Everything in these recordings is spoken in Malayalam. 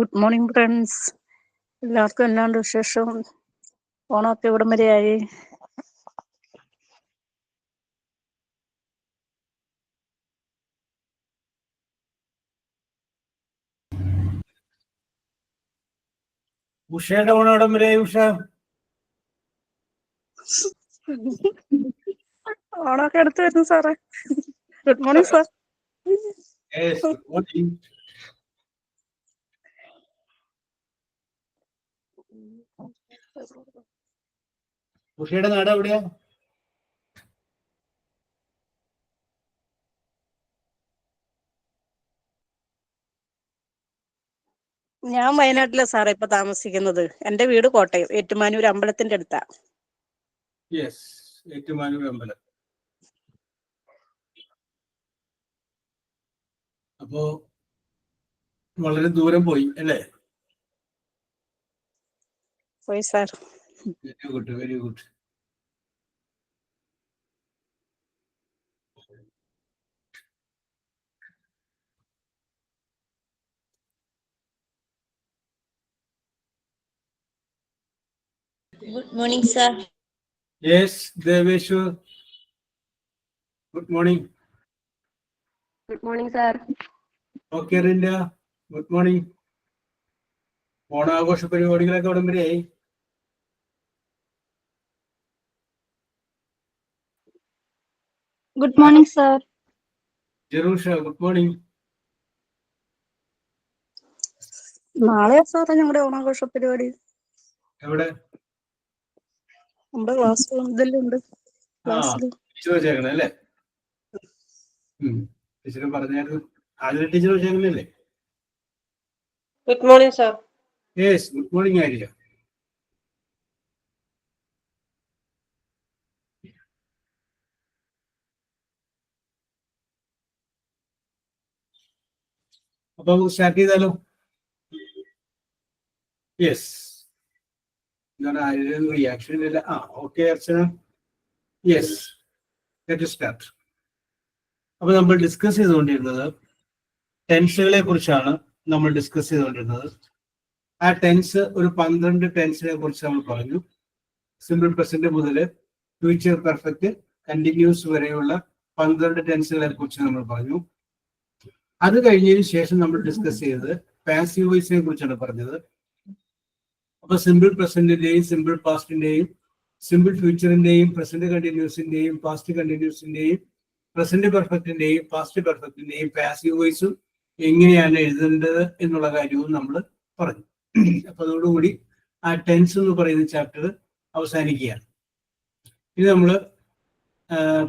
Good morning friends. എല്ലാവർക്കും എന്നാണ്ട് വിശേഷം? ഓണമൊക്കെ ഇവിടം വരെയായി. ഉഷയുടെ ഓണം ഇവിടം വരെയായി. ഉഷ, ഓണമൊക്കെ അടുത്ത് വരുന്നു സാറേ. Good morning sir. Good morning. ഉഷയുടെ നാട് എവിടെയാ? ഞാൻ വയനാട്ടിലെ സാറേ ഇപ്പൊ താമസിക്കുന്നത്. എന്റെ വീട് കോട്ടയം ഏറ്റുമാനൂർ അമ്പലത്തിന്റെ അടുത്താ. യെസ്, ഏറ്റുമാനൂർ അമ്പലം. അപ്പോ വളരെ ദൂരം പോയി അല്ലേ? പോയി sir. Very good, very good. Good morning, sir. Yes, Deveshwar. Good morning. Good morning, sir. Okay Rinda, good morning. ഓണാഘോഷ പരിപാടികളൊക്കെ ഇവിടം വരെയായി. Good morning, sir. Jerusha, good morning. നാളെയാ സാറേ ഞങ്ങളുടെ ഓണാഘോഷ പരിപാടി. എവിടെ? നമ്മുടെ ക്ലാസ് ഇതിലുണ്ട്. ക്ലാസ്സിൽ ടീച്ചർ വെച്ചേക്കണേ അല്ലേ? ടീച്ചർ പറഞ്ഞായിരുന്നു. ആദ്യ ടീച്ചർ വെച്ചേക്കുന്നല്ലേ? Good morning, sir. Yes, good morning Arya. അപ്പൊ സ്റ്റാർട്ട് ചെയ്താലോ? യെസ്, എന്താണ് ആരും റിയാക്ഷൻ ഇല്ല. Okay Archana. Yes, let start. അപ്പൊ നമ്മൾ ഡിസ്കസ് ചെയ്തുകൊണ്ടിരുന്നത് ടെൻസുകളെ കുറിച്ചാണ്. നമ്മൾ ഡിസ്കസ് ചെയ്തുകൊണ്ടിരുന്നത് ആ ടെൻസ് ഒരു 12 ടെൻസിനെ കുറിച്ച് നമ്മൾ പറഞ്ഞു. സിമ്പിൾ പ്രസന്റ് മുതൽ ഫ്യൂച്ചർ പെർഫെക്റ്റ് കണ്ടിന്യൂസ് വരെയുള്ള 12 ടെൻസുകളെ കുറിച്ച് നമ്മൾ പറഞ്ഞു. അത് കഴിഞ്ഞതിന് ശേഷം നമ്മൾ ഡിസ്കസ് ചെയ്തത് പാസീവ് വോയിസിനെ കുറിച്ചാണ് പറഞ്ഞത്. അപ്പൊ സിമ്പിൾ പ്രസന്റിന്റെയും സിമ്പിൾ പാസ്റ്റിന്റെയും സിമ്പിൾ ഫ്യൂച്ചറിന്റെയും പ്രസന്റ് കണ്ടിന്യൂസിന്റെയും പാസ്റ്റ് കണ്ടിന്യൂസിന്റെയും പ്രസന്റ് പെർഫെക്റ്റിന്റെയും പാസ്റ്റ് പെർഫെക്റ്റിന്റെയും പാസീവ് വോയിസും എങ്ങനെയാണ് എഴുതേണ്ടത് എന്നുള്ള കാര്യവും നമ്മൾ പറഞ്ഞു. അപ്പൊ അതോടുകൂടി ആ ടെൻസ് എന്ന് പറയുന്ന ചാപ്റ്റർ അവസാനിക്കുകയാണ്. ഇത് നമ്മൾ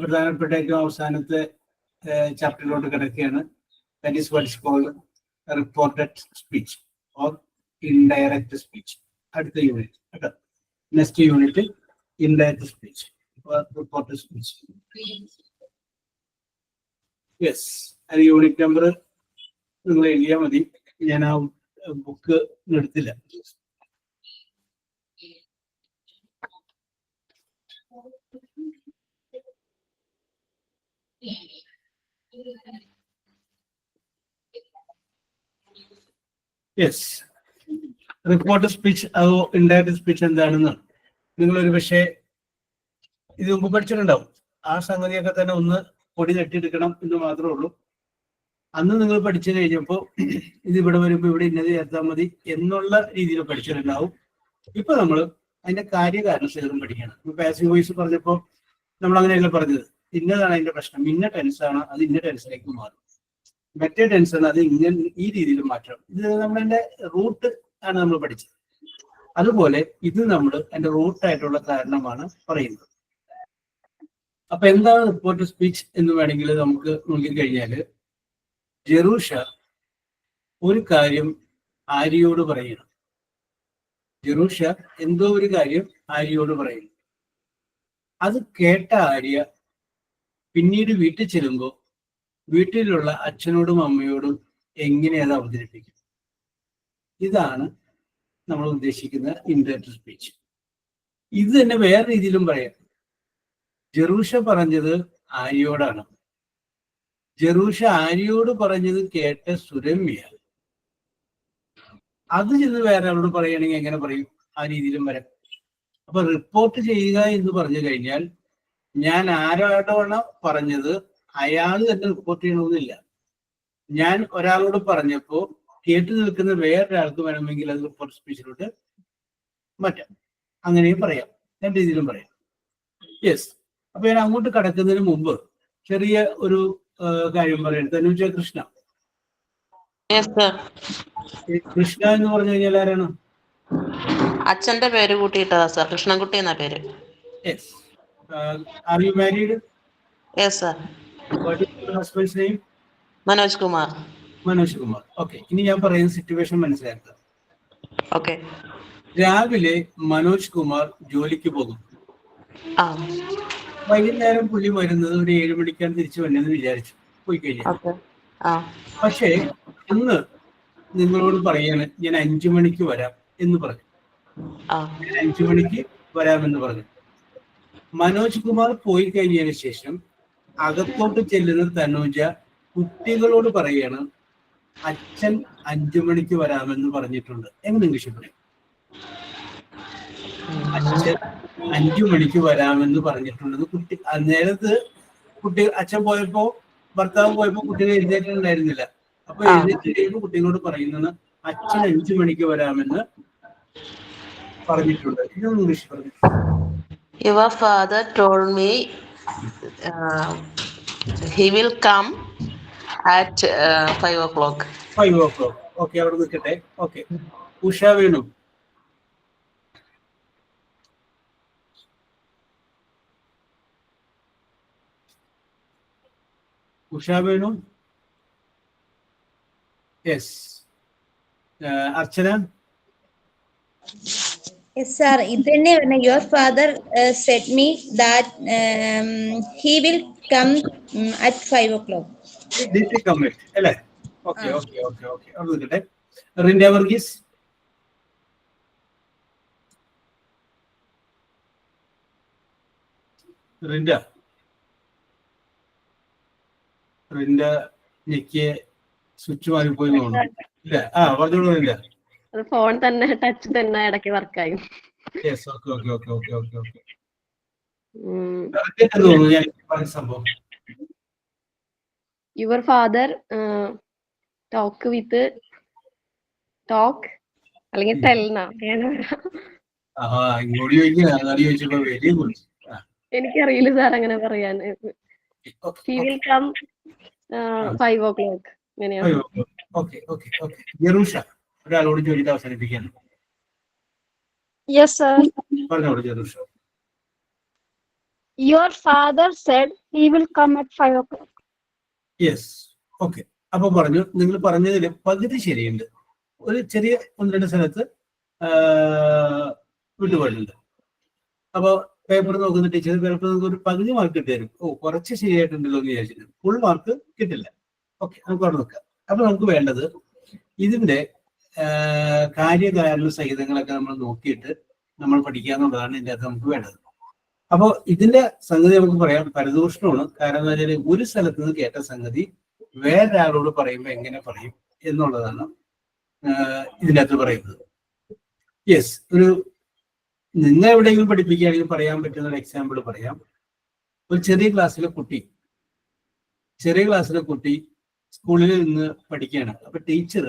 പ്രധാനപ്പെട്ട ഏറ്റവും അവസാനത്തെ ചാപ്റ്ററിലോട്ട് കിടക്കുകയാണ്. That is what is called reported speech or indirect speech. അടുത്ത യൂണിറ്റ് കേട്ടോ, next unit indirect speech or reported speech. Yes, അത് യൂണിറ്റ് നമ്പർ നിങ്ങൾ എഴുതിയാൽ മതി. ഞാൻ ആ ബുക്ക് എടുത്തില്ല. യെസ്, റിപ്പോർട്ട് സ്പീച്ച് അതോ ഇൻഡയറക്റ്റ് സ്പീച്ച് എന്താണെന്ന് നിങ്ങളൊരു പക്ഷേ ഇത് മുമ്പ് പഠിച്ചിട്ടുണ്ടാവും. ആ സംഗതിയൊക്കെ തന്നെ ഒന്ന് പൊടി തട്ടിയെടുക്കണം എന്ന് മാത്രമേ ഉള്ളൂ. അന്ന് നിങ്ങൾ പഠിച്ചു കഴിഞ്ഞപ്പോൾ ഇത് ഇവിടെ വരുമ്പോൾ ഇവിടെ ഇന്നത് ചേർത്താൽ മതി എന്നുള്ള രീതിയിൽ പഠിച്ചിട്ടുണ്ടാവും. ഇപ്പൊ നമ്മൾ അതിന്റെ കാര്യകാരണ സഹിതം പഠിക്കണം. ഇപ്പൊ പാസീവ് വോയിസ് പറഞ്ഞപ്പോൾ നമ്മൾ അങ്ങനെയല്ല പറഞ്ഞത്. ഇന്നതാണ് അതിന്റെ പ്രശ്നം, ഇന്ന ടെൻസാണ്, അത് ഇന്ന ടെൻസിലേക്ക് മാറും. മറ്റേ ടെൻസാണ്, അത് ഇങ്ങനെ ഈ രീതിയിൽ മാറ്റണം. ഇത് നമ്മളതിന്റെ റൂട്ട് ആണ് നമ്മൾ പഠിച്ചത്. അതുപോലെ ഇത് നമ്മൾ അതിന്റെ റൂട്ടായിട്ടുള്ള കാരണമാണ് പറയുന്നത്. അപ്പൊ എന്താണ് റിപ്പോർട്ട് സ്പീച്ച് എന്ന് വേണമെങ്കിൽ നമുക്ക് നോക്കിക്കഴിഞ്ഞാല്, ജെറൂഷ ഒരു കാര്യം ആര്യയോട് പറയണം. ജെറൂഷ എന്തോ ഒരു കാര്യം ആര്യയോട് പറയുന്നു. അത് കേട്ട ആര്യ പിന്നീട് വീട്ടിൽ ചെല്ലുമ്പോൾ വീട്ടിലുള്ള അച്ഛനോടും അമ്മയോടും എങ്ങനെ അത് അവതരിപ്പിക്കും. ഇതാണ് നമ്മൾ ഉദ്ദേശിക്കുന്ന ഇൻഡയറക്റ്റ് സ്പീച്ച്. ഇത് തന്നെ വേറെ രീതിയിലും പറയാം. ജെറൂഷ പറഞ്ഞത് ആര്യയോടാണ്. ജെറൂഷ ആര്യയോട് പറഞ്ഞത് കേട്ട സുരമ്യ അത് ചെന്ന് വേറെ ആളോട് പറയുകയാണെങ്കിൽ എങ്ങനെ പറയും? ആ രീതിയിലും വരാം. അപ്പൊ റിപ്പോർട്ട് ചെയ്യുക എന്ന് പറഞ്ഞു കഴിഞ്ഞാൽ ഞാൻ ആരോടാണ് പറഞ്ഞത് അയാൾ തന്നെ റിപ്പോർട്ട് ചെയ്യണമെന്നില്ല. ഞാൻ ഒരാളോട് പറഞ്ഞപ്പോ കേട്ടു നിൽക്കുന്ന വേറൊരാൾക്ക് വേണമെങ്കിൽ അത് റിപ്പോർട്ട് സ്പീച്ചിലോട്ട് മാറ്റാം. അങ്ങനെയും പറയാം, രണ്ട് രീതിയിലും പറയാം. യെസ്. അപ്പൊ ഞാൻ അങ്ങോട്ട് കടക്കുന്നതിന് മുമ്പ് ചെറിയ ഒരു കാര്യം പറയണം. തനുജ കൃഷ്ണ. Yes, sir. കൃഷ്ണ എന്ന് പറഞ്ഞു കഴിഞ്ഞാൽ ആരാണ്? അച്ഛന്റെ പേര് കൂട്ടിയിട്ടതാ സർ, കൃഷ്ണൻകുട്ടി എന്നാ പേര്. Yes. Are you married? Yes sir. What is your husband's name? Manoj Kumar. Manoj Kumar. Okay. ഇനി ഞാൻ പറയുന്ന സിറ്റുവേഷൻ മനസ്സിലാക്കുക. ഓക്കെ. രാവിലെ മനോജ് കുമാർ ജോലിക്ക് പോകും. ആ വൈകുന്നേരം പുള്ളി വരുന്നത് ഒരു 7 മണിക്കാണ് തിരിച്ചു വന്നെന്ന് വിചാരിച്ചു, പോയി കഴിഞ്ഞാൽ. ഓക്കെ. ആ പക്ഷേ അന്ന് നിങ്ങളോട് പറയാണ് ഞാൻ 5 മണിക്ക് വരാം എന്ന് പറഞ്ഞു. ആ 5 മണിക്ക് വരാമെന്ന് പറഞ്ഞു. മനോജ് കുമാർ പോയി കഴിഞ്ഞതിന് ശേഷം അകത്തോട്ട് ചെല്ലുന്ന തനുജ കുട്ടികളോട് പറയാണ് അച്ഛൻ 5 മണിക്ക് വരാമെന്ന് പറഞ്ഞിട്ടുണ്ട്. എങ്ങനെ ഇംഗ്ലീഷിൽ പറയും? അച്ഛൻ 5 മണിക്ക് വരാമെന്ന് പറഞ്ഞിട്ടുണ്ടെന്ന് കുട്ടി നേരത്ത് കുട്ടി അച്ഛൻ പോയപ്പോ ഭർത്താവ് പോയപ്പോ കുട്ടികൾ എഴുന്നേറ്റുണ്ടായിരുന്നില്ല. അപ്പൊ എഴുന്നേറ്റ് കഴിയുമ്പോൾ കുട്ടികളോട് പറയുന്നത് അച്ഛൻ 5 മണിക്ക് വരാമെന്ന് പറഞ്ഞിട്ടുണ്ട്. ഇതൊന്നും ഇംഗ്ലീഷ് പറഞ്ഞു. Your father told me he will come at 5 o'clock. 5 o'clock. Okay, അവിടെ നിൽക്കട്ടെ. Okay. Usha Venu. Usha Venu. Yes. Archana. Yes, sir. Your father said me that he will come at 5 o'clock. അല്ലേ? ഓക്കെ ഓക്കെ ഓക്കെ ഓക്കെ, അവിടെ നിൽക്കട്ടെ. റിൻഡ വർഗീസ്. റിൻഡ ഞെക്കിയ സ്വിച്ച് മാറിപ്പോയി തോന്നുന്നു. ഇല്ല, പറഞ്ഞോളൂ റിൻഡ. ഫോൺ തന്നെ ടച്ച് തന്നെ ഇടയ്ക്ക് വർക്കായി. Yes. Okay okay okay okay okay okay. തോന്നുന്നു ഞാൻ പറഞ്ഞ സംഭവം. Your father talk with talk അല്ലെങ്കിൽ ടെൽന. ഇങ്ങോട്ട് ചോദിച്ചപ്പോ വെരി ഗുഡ്. എനിക്കറിയില്ല സാർ അങ്ങനെ പറയാൻ. He will come 5 o'clock. Okay okay okay. Jerusha, ഒരാളോട് ചോദിച്ചിട്ട് അവസാനിപ്പിക്കാൻ. Yes, sir. പറഞ്ഞോളൂ Jerusha. Your father said he will come at 5 o'clock. Yes. Okay. അപ്പൊ പറഞ്ഞു, നിങ്ങൾ പറഞ്ഞതിൽ പകുതി ശരിയുണ്ട്. ഒരു ചെറിയ 1-2 സ്ഥലത്ത് വിട്ടുപോയിട്ടുണ്ട്. അപ്പൊ പേപ്പർ നോക്കുന്ന ടീച്ചർ ചിലപ്പോൾ നിങ്ങൾക്ക് ഒരു പകുതി മാർക്ക് കിട്ടിയാലും കുറച്ച് ശരിയായിട്ടുണ്ടല്ലോ എന്ന് വിചാരിച്ചിട്ട് ഫുൾ മാർക്ക് കിട്ടില്ല. ഓക്കെ, നമുക്ക് അവിടെ നോക്കാം. അപ്പൊ നമുക്ക് വേണ്ടത് ഇതിന്റെ കാര്യകാരണ സഹിതങ്ങളൊക്കെ നമ്മൾ നോക്കിയിട്ട് നമ്മൾ പഠിക്കുക എന്നുള്ളതാണ് ഇതിൻ്റെ അകത്ത് നമുക്ക് വേണ്ടത്. അപ്പോൾ ഇതിന്റെ സംഗതി നമുക്ക് പറയാം പരദൂഷണമാണ്. കാരണം എന്താ വെച്ചാൽ ഒരു സ്ഥലത്ത് നിന്ന് കേട്ട സംഗതി വേറൊരാളോട് പറയുമ്പോൾ എങ്ങനെ പറയും എന്നുള്ളതാണ് ഇതിൻ്റെ അകത്ത് പറയുന്നത്. യെസ്. നിങ്ങൾ എവിടെയെങ്കിലും പഠിപ്പിക്കുകയാണെങ്കിൽ പറയാൻ പറ്റുന്ന ഒരു എക്സാമ്പിൾ പറയാം. ഒരു ചെറിയ ക്ലാസ്സിലെ കുട്ടി സ്കൂളിൽ നിന്ന് പഠിക്കുകയാണ്. അപ്പൊ ടീച്ചർ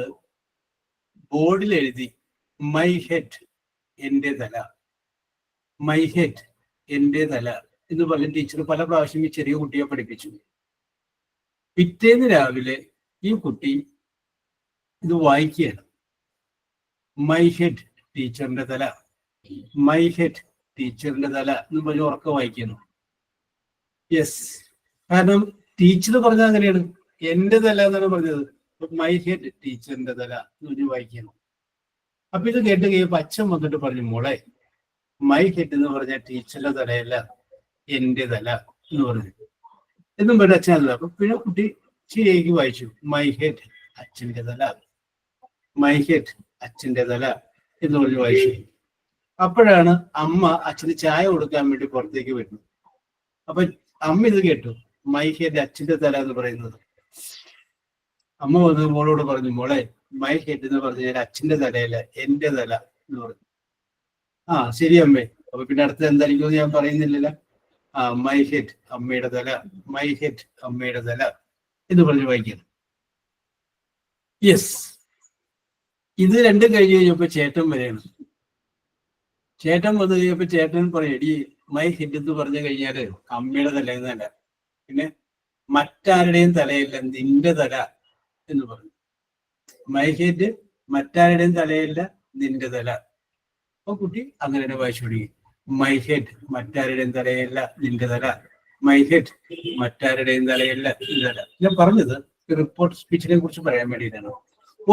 ബോർഡിൽ എഴുതി മൈ ഹെഡ്, എന്റെ തല, മൈ ഹെഡ്, എന്റെ തല എന്ന് പറഞ്ഞ് ടീച്ചർ പല പ്രാവശ്യം ഈ ചെറിയ കുട്ടിയെ പഠിപ്പിച്ചു. പിറ്റേന്ന് രാവിലെ ഈ കുട്ടി ഇത് വായിക്കുകയാണ്. മൈ ഹെഡ്, ടീച്ചറിന്റെ തല, മൈ ഹെഡ്, ടീച്ചറിന്റെ തല എന്ന് പറഞ്ഞ് ഉറക്കെ വായിക്കുന്നു. യെസ്. കാരണം ടീച്ചർ പറഞ്ഞത് അങ്ങനെയാണ്, എന്റെ തല എന്നാണ് പറഞ്ഞത്. മൈ ഹെഡ്, ടീച്ചറിന്റെ തല എന്ന് പറഞ്ഞ് വായിക്കുന്നു. അപ്പൊ ഇത് കേട്ട് കഴിയുമ്പോൾ അച്ഛൻ വന്നിട്ട് പറഞ്ഞു, മോളെ മൈ ഹെഡ് എന്ന് പറഞ്ഞ ടീച്ചറിന്റെ തലയല്ല, എന്റെ തല എന്ന് പറഞ്ഞു. എന്നും പറഞ്ഞ അച്ഛൻ അല്ല. അപ്പൊ പിന്നെ കുട്ടി ശരിയാക്കി വായിച്ചു, മൈ ഹെഡ്, അച്ഛന്റെ തല, മൈ ഹെഡ്, അച്ഛന്റെ തല എന്ന് പറഞ്ഞ് വായിച്ചു. അപ്പോഴാണ് അമ്മ അച്ഛന് ചായ കൊടുക്കാൻ വേണ്ടി പുറത്തേക്ക് വരുന്നത്. അപ്പൊ അമ്മ ഇത് കേട്ടു, മൈ ഹെഡ്, അച്ഛന്റെ തല എന്ന് പറയുന്നത്. അമ്മ വന്ന് മോളോട് പറഞ്ഞു, മോളെ മൈ ഹെഡ് എന്ന് പറഞ്ഞു കഴിഞ്ഞാൽ അച്ഛന്റെ തലയല്ല, എന്റെ തല എന്ന് പറഞ്ഞു. ആ ശരി അമ്മേ. അപ്പൊ പിന്നെ അടുത്ത് എന്തായിരിക്കും ഞാൻ പറയുന്നില്ലല്ലോ. മൈ ഹെഡ് അമ്മയുടെ തല, മൈ ഹെഡ് അമ്മയുടെ തല എന്ന് പറഞ്ഞ് വായിക്കണം. യെസ്. ഇത് രണ്ടും കഴിഞ്ഞ് കഴിഞ്ഞപ്പോ ചേട്ടൻ വരെയാണ്. ചേട്ടൻ വന്നു കഴിഞ്ഞപ്പോ ചേട്ടൻ പറയും, എടി മൈ ഹെഡ് എന്ന് പറഞ്ഞു കഴിഞ്ഞാല് അമ്മയുടെ തല എന്നല്ല, പിന്നെ മറ്റാരുടെയും തലയല്ല, നിന്റെ തല എന്ന് പറഞ്ഞു. മൈ ഹെഡ് മറ്റാരുടെയും തലയല്ല, നിന്റെ തല. അപ്പൊ കുട്ടി അങ്ങനെ വായിച്ചു തുടങ്ങി. മൈ ഹെഡ് മറ്റാരുടെയും തലയല്ല, നിന്റെ തല. മൈ ഹെഡ് മറ്റാരുടെയും തലയല്ല, നിന്റെ തല. ഞാൻ പറഞ്ഞത് റിപ്പോർട്ട് സ്പീച്ചിനെ കുറിച്ച് പറയാൻ വേണ്ടിയിട്ടാണ്.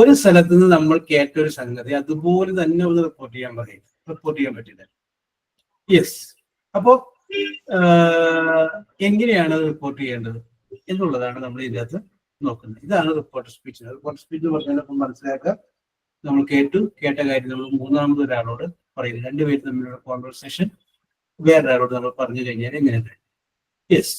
ഒരു സ്ഥലത്ത് നിന്ന് നമ്മൾ കേട്ട ഒരു സംഗതി അതുപോലെ തന്നെ ഒന്ന് റിപ്പോർട്ട് ചെയ്യാൻ പറയും. റിപ്പോർട്ട് ചെയ്യാൻ പറ്റില്ല. യെസ്. അപ്പോ എങ്ങനെയാണ് റിപ്പോർട്ട് ചെയ്യേണ്ടത് എന്നുള്ളതാണ് നമ്മൾ ഇതിനകത്ത് നോക്കുന്നത്. ഇതാണ് റിപ്പോർട്ട് സ്പീച്ച്. റിപ്പോർട്ട് സ്പീച്ച് പറഞ്ഞപ്പോൾ മനസ്സിലാക്കുക, നമ്മൾ കേട്ട കാര്യം നമ്മൾ മൂന്നാമത് ഒരാളോട് പറയുന്നത്. രണ്ടുപേരും തമ്മിലുള്ള കോൺവെർസേഷൻ വേറൊരാളോട് നമ്മൾ പറഞ്ഞു കഴിഞ്ഞാൽ എങ്ങനെയാണ്. യെസ്.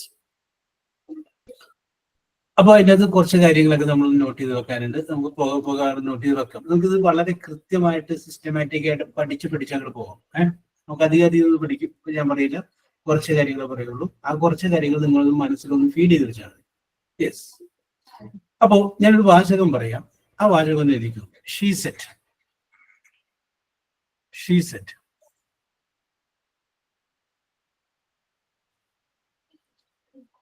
അപ്പൊ അതിനകത്ത് കുറച്ച് കാര്യങ്ങളൊക്കെ നമ്മൾ നോട്ട് ചെയ്ത് വെക്കാനുണ്ട്. നമുക്ക് പോകാതെ നോട്ട് ചെയ്ത് വെക്കാം. നമുക്കിത് വളരെ കൃത്യമായിട്ട് സിസ്റ്റമാറ്റിക് ആയിട്ട് പഠിച്ച് അങ്ങോട്ട് പോകാം. നമുക്ക് അധികം പഠിക്കും. ഞാൻ പറയില്ല, കുറച്ച് കാര്യങ്ങൾ പറയുള്ളൂ. ആ കുറച്ച് കാര്യങ്ങൾ നിങ്ങൾ മനസ്സിലൊന്ന് ഫീഡ് ചെയ്ത് വെച്ചാൽ മതി. യെസ്. അപ്പോ ഞാനൊരു വാചകം പറയാം. ആ വാചകം ഒന്ന് എഴുതിക്കും. She said. She said.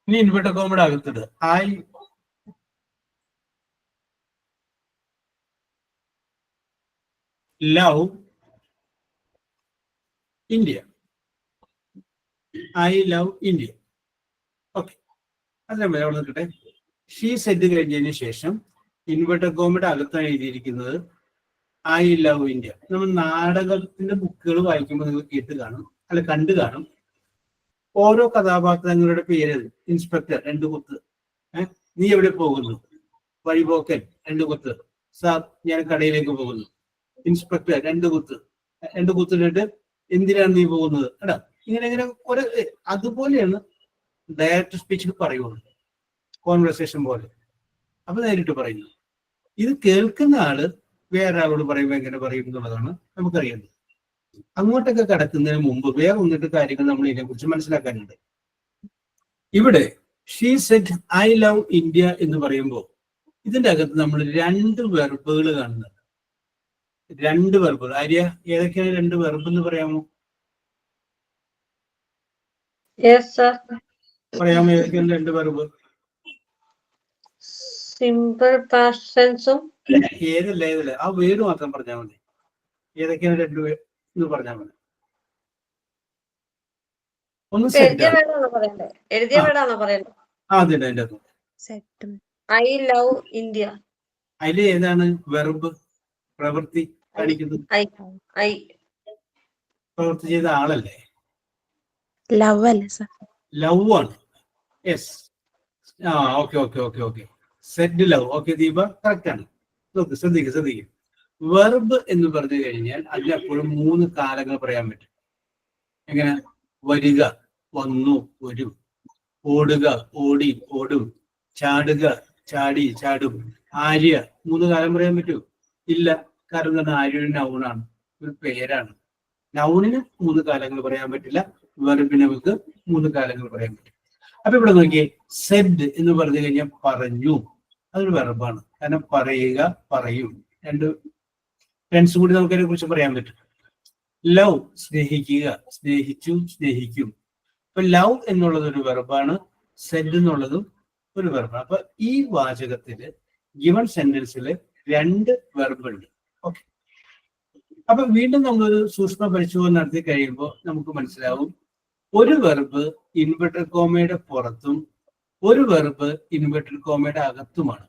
ഇനി ഇൻവെർട്ടർ കോമയുടെ അകത്തിട്ട് I love India. I love India. Okay, അതെ അവിടെ നിൽക്കട്ടെ. ഷീ സെറ്റ് കഴിഞ്ഞതിന് ശേഷം ഇൻവെർട്ടർ കോമയുടെ അകത്താണ് എഴുതിയിരിക്കുന്നത് ഐ ലവ് ഇന്ത്യ. നമ്മൾ നാടകത്തിന്റെ ബുക്കുകൾ വായിക്കുമ്പോൾ നിങ്ങൾ കേട്ട് കാണും, അല്ല കണ്ടു കാണും. ഓരോ കഥാപാത്രങ്ങളുടെ പേര്. ഇൻസ്പെക്ടർ 2 കുത്ത്. നീ എവിടെ പോകുന്നു? വഴിപോക്കൻ 2 കുത്ത്. സാർ ഞാൻ കടയിലേക്ക് പോകുന്നു. ഇൻസ്പെക്ടർ 2 കുത്ത്. 2 കുത്തിട്ട് എന്തിനാണ് നീ പോകുന്നത്? എടാ ഇങ്ങനെ കുറെ. അതുപോലെയാണ് ഡയറക്റ്റ് സ്പീച്ചിൽ പറയുള്ളൂ, കോൺവെർസേഷൻ പോലെ. അപ്പൊ നേരിട്ട് പറയുന്നു. ഇത് കേൾക്കുന്ന ആള് വേറെ ആളോട് പറയുമ്പോൾ എങ്ങനെ പറയും എന്നുള്ളതാണ് നമുക്കറിയേണ്ടത്. അങ്ങോട്ടൊക്കെ കടക്കുന്നതിന് മുമ്പ് വേറെ ഒന്നിട്ട് കാര്യങ്ങൾ നമ്മൾ ഇതിനെക്കുറിച്ച് മനസ്സിലാക്കാനുണ്ട്. ഇവിടെ she set I love India എന്ന് പറയുമ്പോൾ ഇതിന്റെ അകത്ത് നമ്മൾ 2 വെർബുകൾ കാണുന്നുണ്ട്. 2 വെർബുകൾ. ആര്യ, ഏതൊക്കെയാണ് 2 വെർബ് എന്ന് പറയാമോ? പറയാമോ ഏതൊക്കെയാണ് 2 വെർബ്? സിമ്പിൾ പാസ്റ്റ് ടെൻസും. ഏതല്ല ആ വേർഡ് മാത്രം പറഞ്ഞാൽ മതി. ഏതൊക്കെയാണ് 2 എന്ന് പറഞ്ഞാൽ മതി. ഒന്ന് എഴുതിയ വേർഡാണോ പറയണ്ടേ? അതിന്റെ ഐ ലവ് ഇന്ത്യ. അതില് ഏതാണ് വെർബ്? പ്രവൃത്തി കാണിക്കുന്നത്. ഐ പ്രവൃത്തി ചെയ്ത ആളല്ലേ? ലവ് അല്ലേ സർ? ലവ് ആണ്. Yes. Okay. Said love. Okay Deepa, correct ആണ്. നോക്ക്, ശ്രദ്ധിക്കും. വെർബ് എന്ന് പറഞ്ഞു കഴിഞ്ഞാൽ അതിനെപ്പോഴും 3 കാലങ്ങൾ പറയാൻ പറ്റും. എങ്ങനെ? വരിക, വന്നു, വരും. ഓടുക, ഓടി, ഓടും. ചാടുക, ചാടി, ചാടും. ആര്യ 3 കാലം പറയാൻ പറ്റൂ? ഇല്ല. കാരണം എന്താണ്? ആര്യ ഒരു നൗണാണ്, ഒരു പേരാണ്. നൗണിന് 3 കാലങ്ങൾ പറയാൻ പറ്റില്ല. വെർബിന് നമുക്ക് 3 കാലങ്ങൾ പറയാൻ പറ്റും. അപ്പൊ ഇവിടെ നോക്കിയേ, സെഡ് എന്ന് പറഞ്ഞു കഴിഞ്ഞാൽ പറഞ്ഞു. അതൊരു വെർബാണ്. കാരണം പറയുക, പറയും. 2 ടെൻസ് കൂടി നമുക്ക് അതിനെ കുറിച്ച് പറയാൻ പറ്റും. ലവ് സ്നേഹിക്കുക, സ്നേഹിച്ചു, സ്നേഹിക്കും. അപ്പൊ ലവ് എന്നുള്ളത് ഒരു വെർബാണ്, സെഡ് എന്നുള്ളതും ഒരു വെർബാണ്. അപ്പൊ ഈ വാചകത്തില് ഗിവൺ സെന്റൻസില് 2 വെർബ് ഉണ്ട്. ഓക്കെ. അപ്പൊ വീണ്ടും നമ്മളൊരു സൂക്ഷ്മ പരിശോധന നടത്തി കഴിയുമ്പോൾ നമുക്ക് മനസ്സിലാവും, ഒരു വെർബ് ഇൻവെർട്ടർ കോമയുടെ പുറത്തും ഒരു വെർബ് ഇൻവെർട്ടർ കോമയുടെ അകത്തുമാണ്.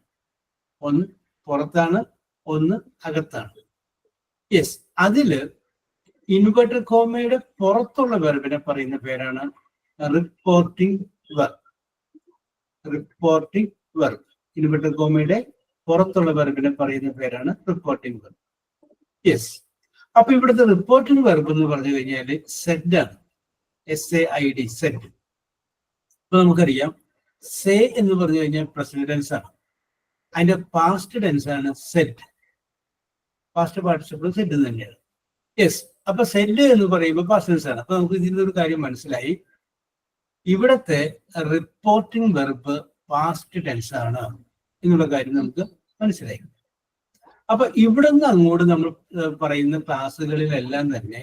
ഒന്ന് പുറത്താണ്, ഒന്ന് അകത്താണ്. യെസ്. അതില് ഇൻവെർട്ടർ കോമയുടെ പുറത്തുള്ള വെർബിനെ പറയുന്ന പേരാണ് reporting verb. Reporting verb. Inverter കോമയുടെ പുറത്തുള്ള വെർബിനെ പറയുന്ന പേരാണ് റിപ്പോർട്ടിംഗ് വെർബ്. യെസ്. അപ്പൊ ഇവിടുത്തെ റിപ്പോർട്ടിംഗ് വെർബ് എന്ന് പറഞ്ഞു കഴിഞ്ഞാല് സെഡ് ആണ്. SAID, said. ഇപ്പൊ നമുക്കറിയാം, സേ എന്ന് പറഞ്ഞു കഴിഞ്ഞാൽ പ്രസന്റ് ടെൻസ് ആണ്. അതിന്റെ പാസ്റ്റ് ടെൻസ് ആണ് സെഡ്. പാസ്റ്റ് പാർട്ടിസിപ്പിൾ സെഡ് തന്നെയാണ്. യെസ്. അപ്പൊ സെഡ് എന്ന് പറയുമ്പോൾ പാസ്റ്റ് ടെൻസ് ആണ്. അപ്പൊ നമുക്ക് ഇതിന്റെ ഒരു കാര്യം മനസ്സിലായി. ഇവിടത്തെ റിപ്പോർട്ടിംഗ് വെർബ് പാസ്റ്റ് ടെൻസ് ആണ് എന്നുള്ള കാര്യം നമുക്ക് മനസ്സിലായി. അപ്പൊ ഇവിടെ നിന്ന് അങ്ങോട്ട് നമ്മൾ പറയുന്ന ക്ലാസ്സുകളിലെല്ലാം തന്നെ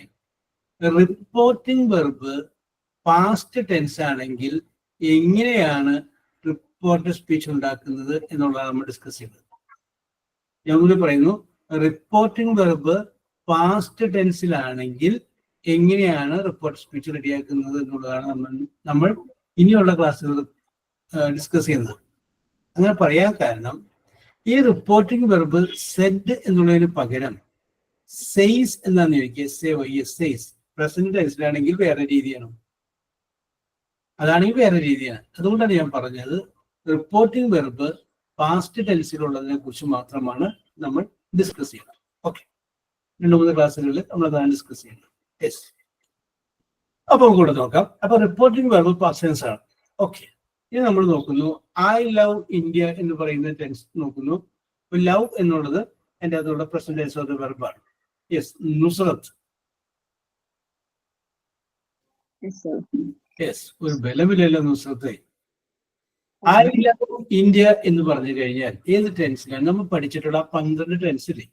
റിപ്പോർട്ടിംഗ് വെർബ് പാസ്റ്റ് ടെൻസ് ആണെങ്കിൽ എങ്ങനെയാണ് റിപ്പോർട്ട് സ്പീച്ച് ഉണ്ടാക്കുന്നത് എന്നുള്ളതാണ് നമ്മൾ ഡിസ്കസ് ചെയ്തത്. ഞാൻ പറയുന്നു, റിപ്പോർട്ടിംഗ് വെർബ് പാസ്റ്റ് ടെൻസിലാണെങ്കിൽ എങ്ങനെയാണ് റിപ്പോർട്ട് സ്പീച്ച് റെഡിയാക്കുന്നത് എന്നുള്ളതാണ് നമ്മൾ ഇനിയുള്ള ക്ലാസ്സുകൾ ഡിസ്കസ് ചെയ്യുന്നത്. അങ്ങനെ പറയാൻ കാരണം ഈ റിപ്പോർട്ടിംഗ് വെർബ് സെഡ് എന്നുള്ളതിന് പകരം സെയ്സ് എന്നാന്ന് ചോദിക്കുക. സെയ്സ് പ്രസന്റ് ടെൻസിലാണെങ്കിൽ വേറെ രീതിയാണ്, അതാണെങ്കിൽ വേറെ രീതിയാണ്. അതുകൊണ്ടാണ് ഞാൻ പറഞ്ഞത് റിപ്പോർട്ടിംഗ് വെർബ് പാസ്റ്റ് ടെൻസിലുള്ളതിനെ കുറിച്ച് മാത്രമാണ് നമ്മൾ ഡിസ്കസ് ചെയ്യുന്നത്. ഓക്കെ, 2-3 ക്ലാസ്സുകളിൽ നമ്മൾ അതാണ് ഡിസ്കസ് ചെയ്യുന്നത്. യെസ്. അപ്പൊ കൂടെ നോക്കാം. അപ്പൊ റിപ്പോർട്ടിംഗ് വെർബ് പാസ്റ്റ് ടെൻസ് ആണ്. ഓക്കെ, ഇനി നമ്മൾ നോക്കുന്നു ഐ ലവ് ഇന്ത്യ എന്ന് പറയുന്ന ടെൻസ് നോക്കുന്നു. ലവ് എന്നുള്ളത് എൻ്റെ അതുള്ള പ്രസന്റ് ടെൻസ് ഓഫ് ദ വെർബാണ്. യെസ്. നുസ്രത്ത്. യെസ്. ഒരു ബലമില്ലല്ലോ നുസ്രത്തെ. ഐ ലവ് ഇന്ത്യ എന്ന് പറഞ്ഞു കഴിഞ്ഞാൽ ഏത് ടെൻസിലാണ് നമ്മൾ പഠിച്ചിട്ടുള്ള 12 ടെൻസിലെ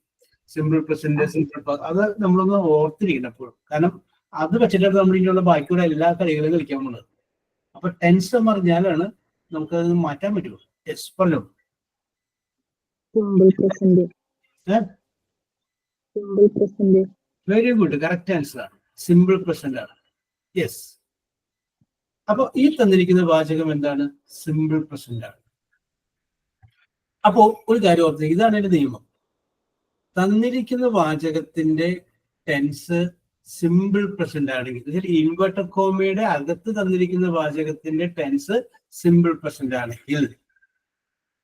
സിമ്പിൾ പ്രസന്റ്, സിമ്പിൾ പാസ്റ്റ്, അത് നമ്മളൊന്ന് ഓർത്തിരിക്കണം എപ്പോഴും. കാരണം അത് വെച്ചിട്ടാണ് നമ്മൾ ഇനിയുള്ള ബാക്കിയുള്ള എല്ലാ കളികളും കളിക്കാൻ പോകുന്നത്. അപ്പൊ ടെൻസ് പറഞ്ഞാലാണ് നമുക്കത് മാറ്റാൻ പറ്റുള്ളൂ. യെസ്, പറഞ്ഞു. വെരി ഗുഡ്, കറക്റ്റ് ആൻസർ ആണ്. സിമ്പിൾ പ്രസന്റ് ആണ്. യെസ്. അപ്പൊ ഈ തന്നിരിക്കുന്ന വാചകം എന്താണ്? സിമ്പിൾ പ്രസന്റ് ആണ്. അപ്പോ ഒരു കാര്യം ഓർത്ത്, ഇതാണ് എന്റെ നിയമം. തന്നിരിക്കുന്ന വാചകത്തിന്റെ ടെൻസ് സിമ്പിൾ പ്രസന്റ് ആണെങ്കിൽ, ഇൻവെർട്ടഡ് കോമയുടെ അകത്ത് തന്നിരിക്കുന്ന വാചകത്തിന്റെ ടെൻസ് സിമ്പിൾ പ്രസന്റ് ആണെങ്കിൽ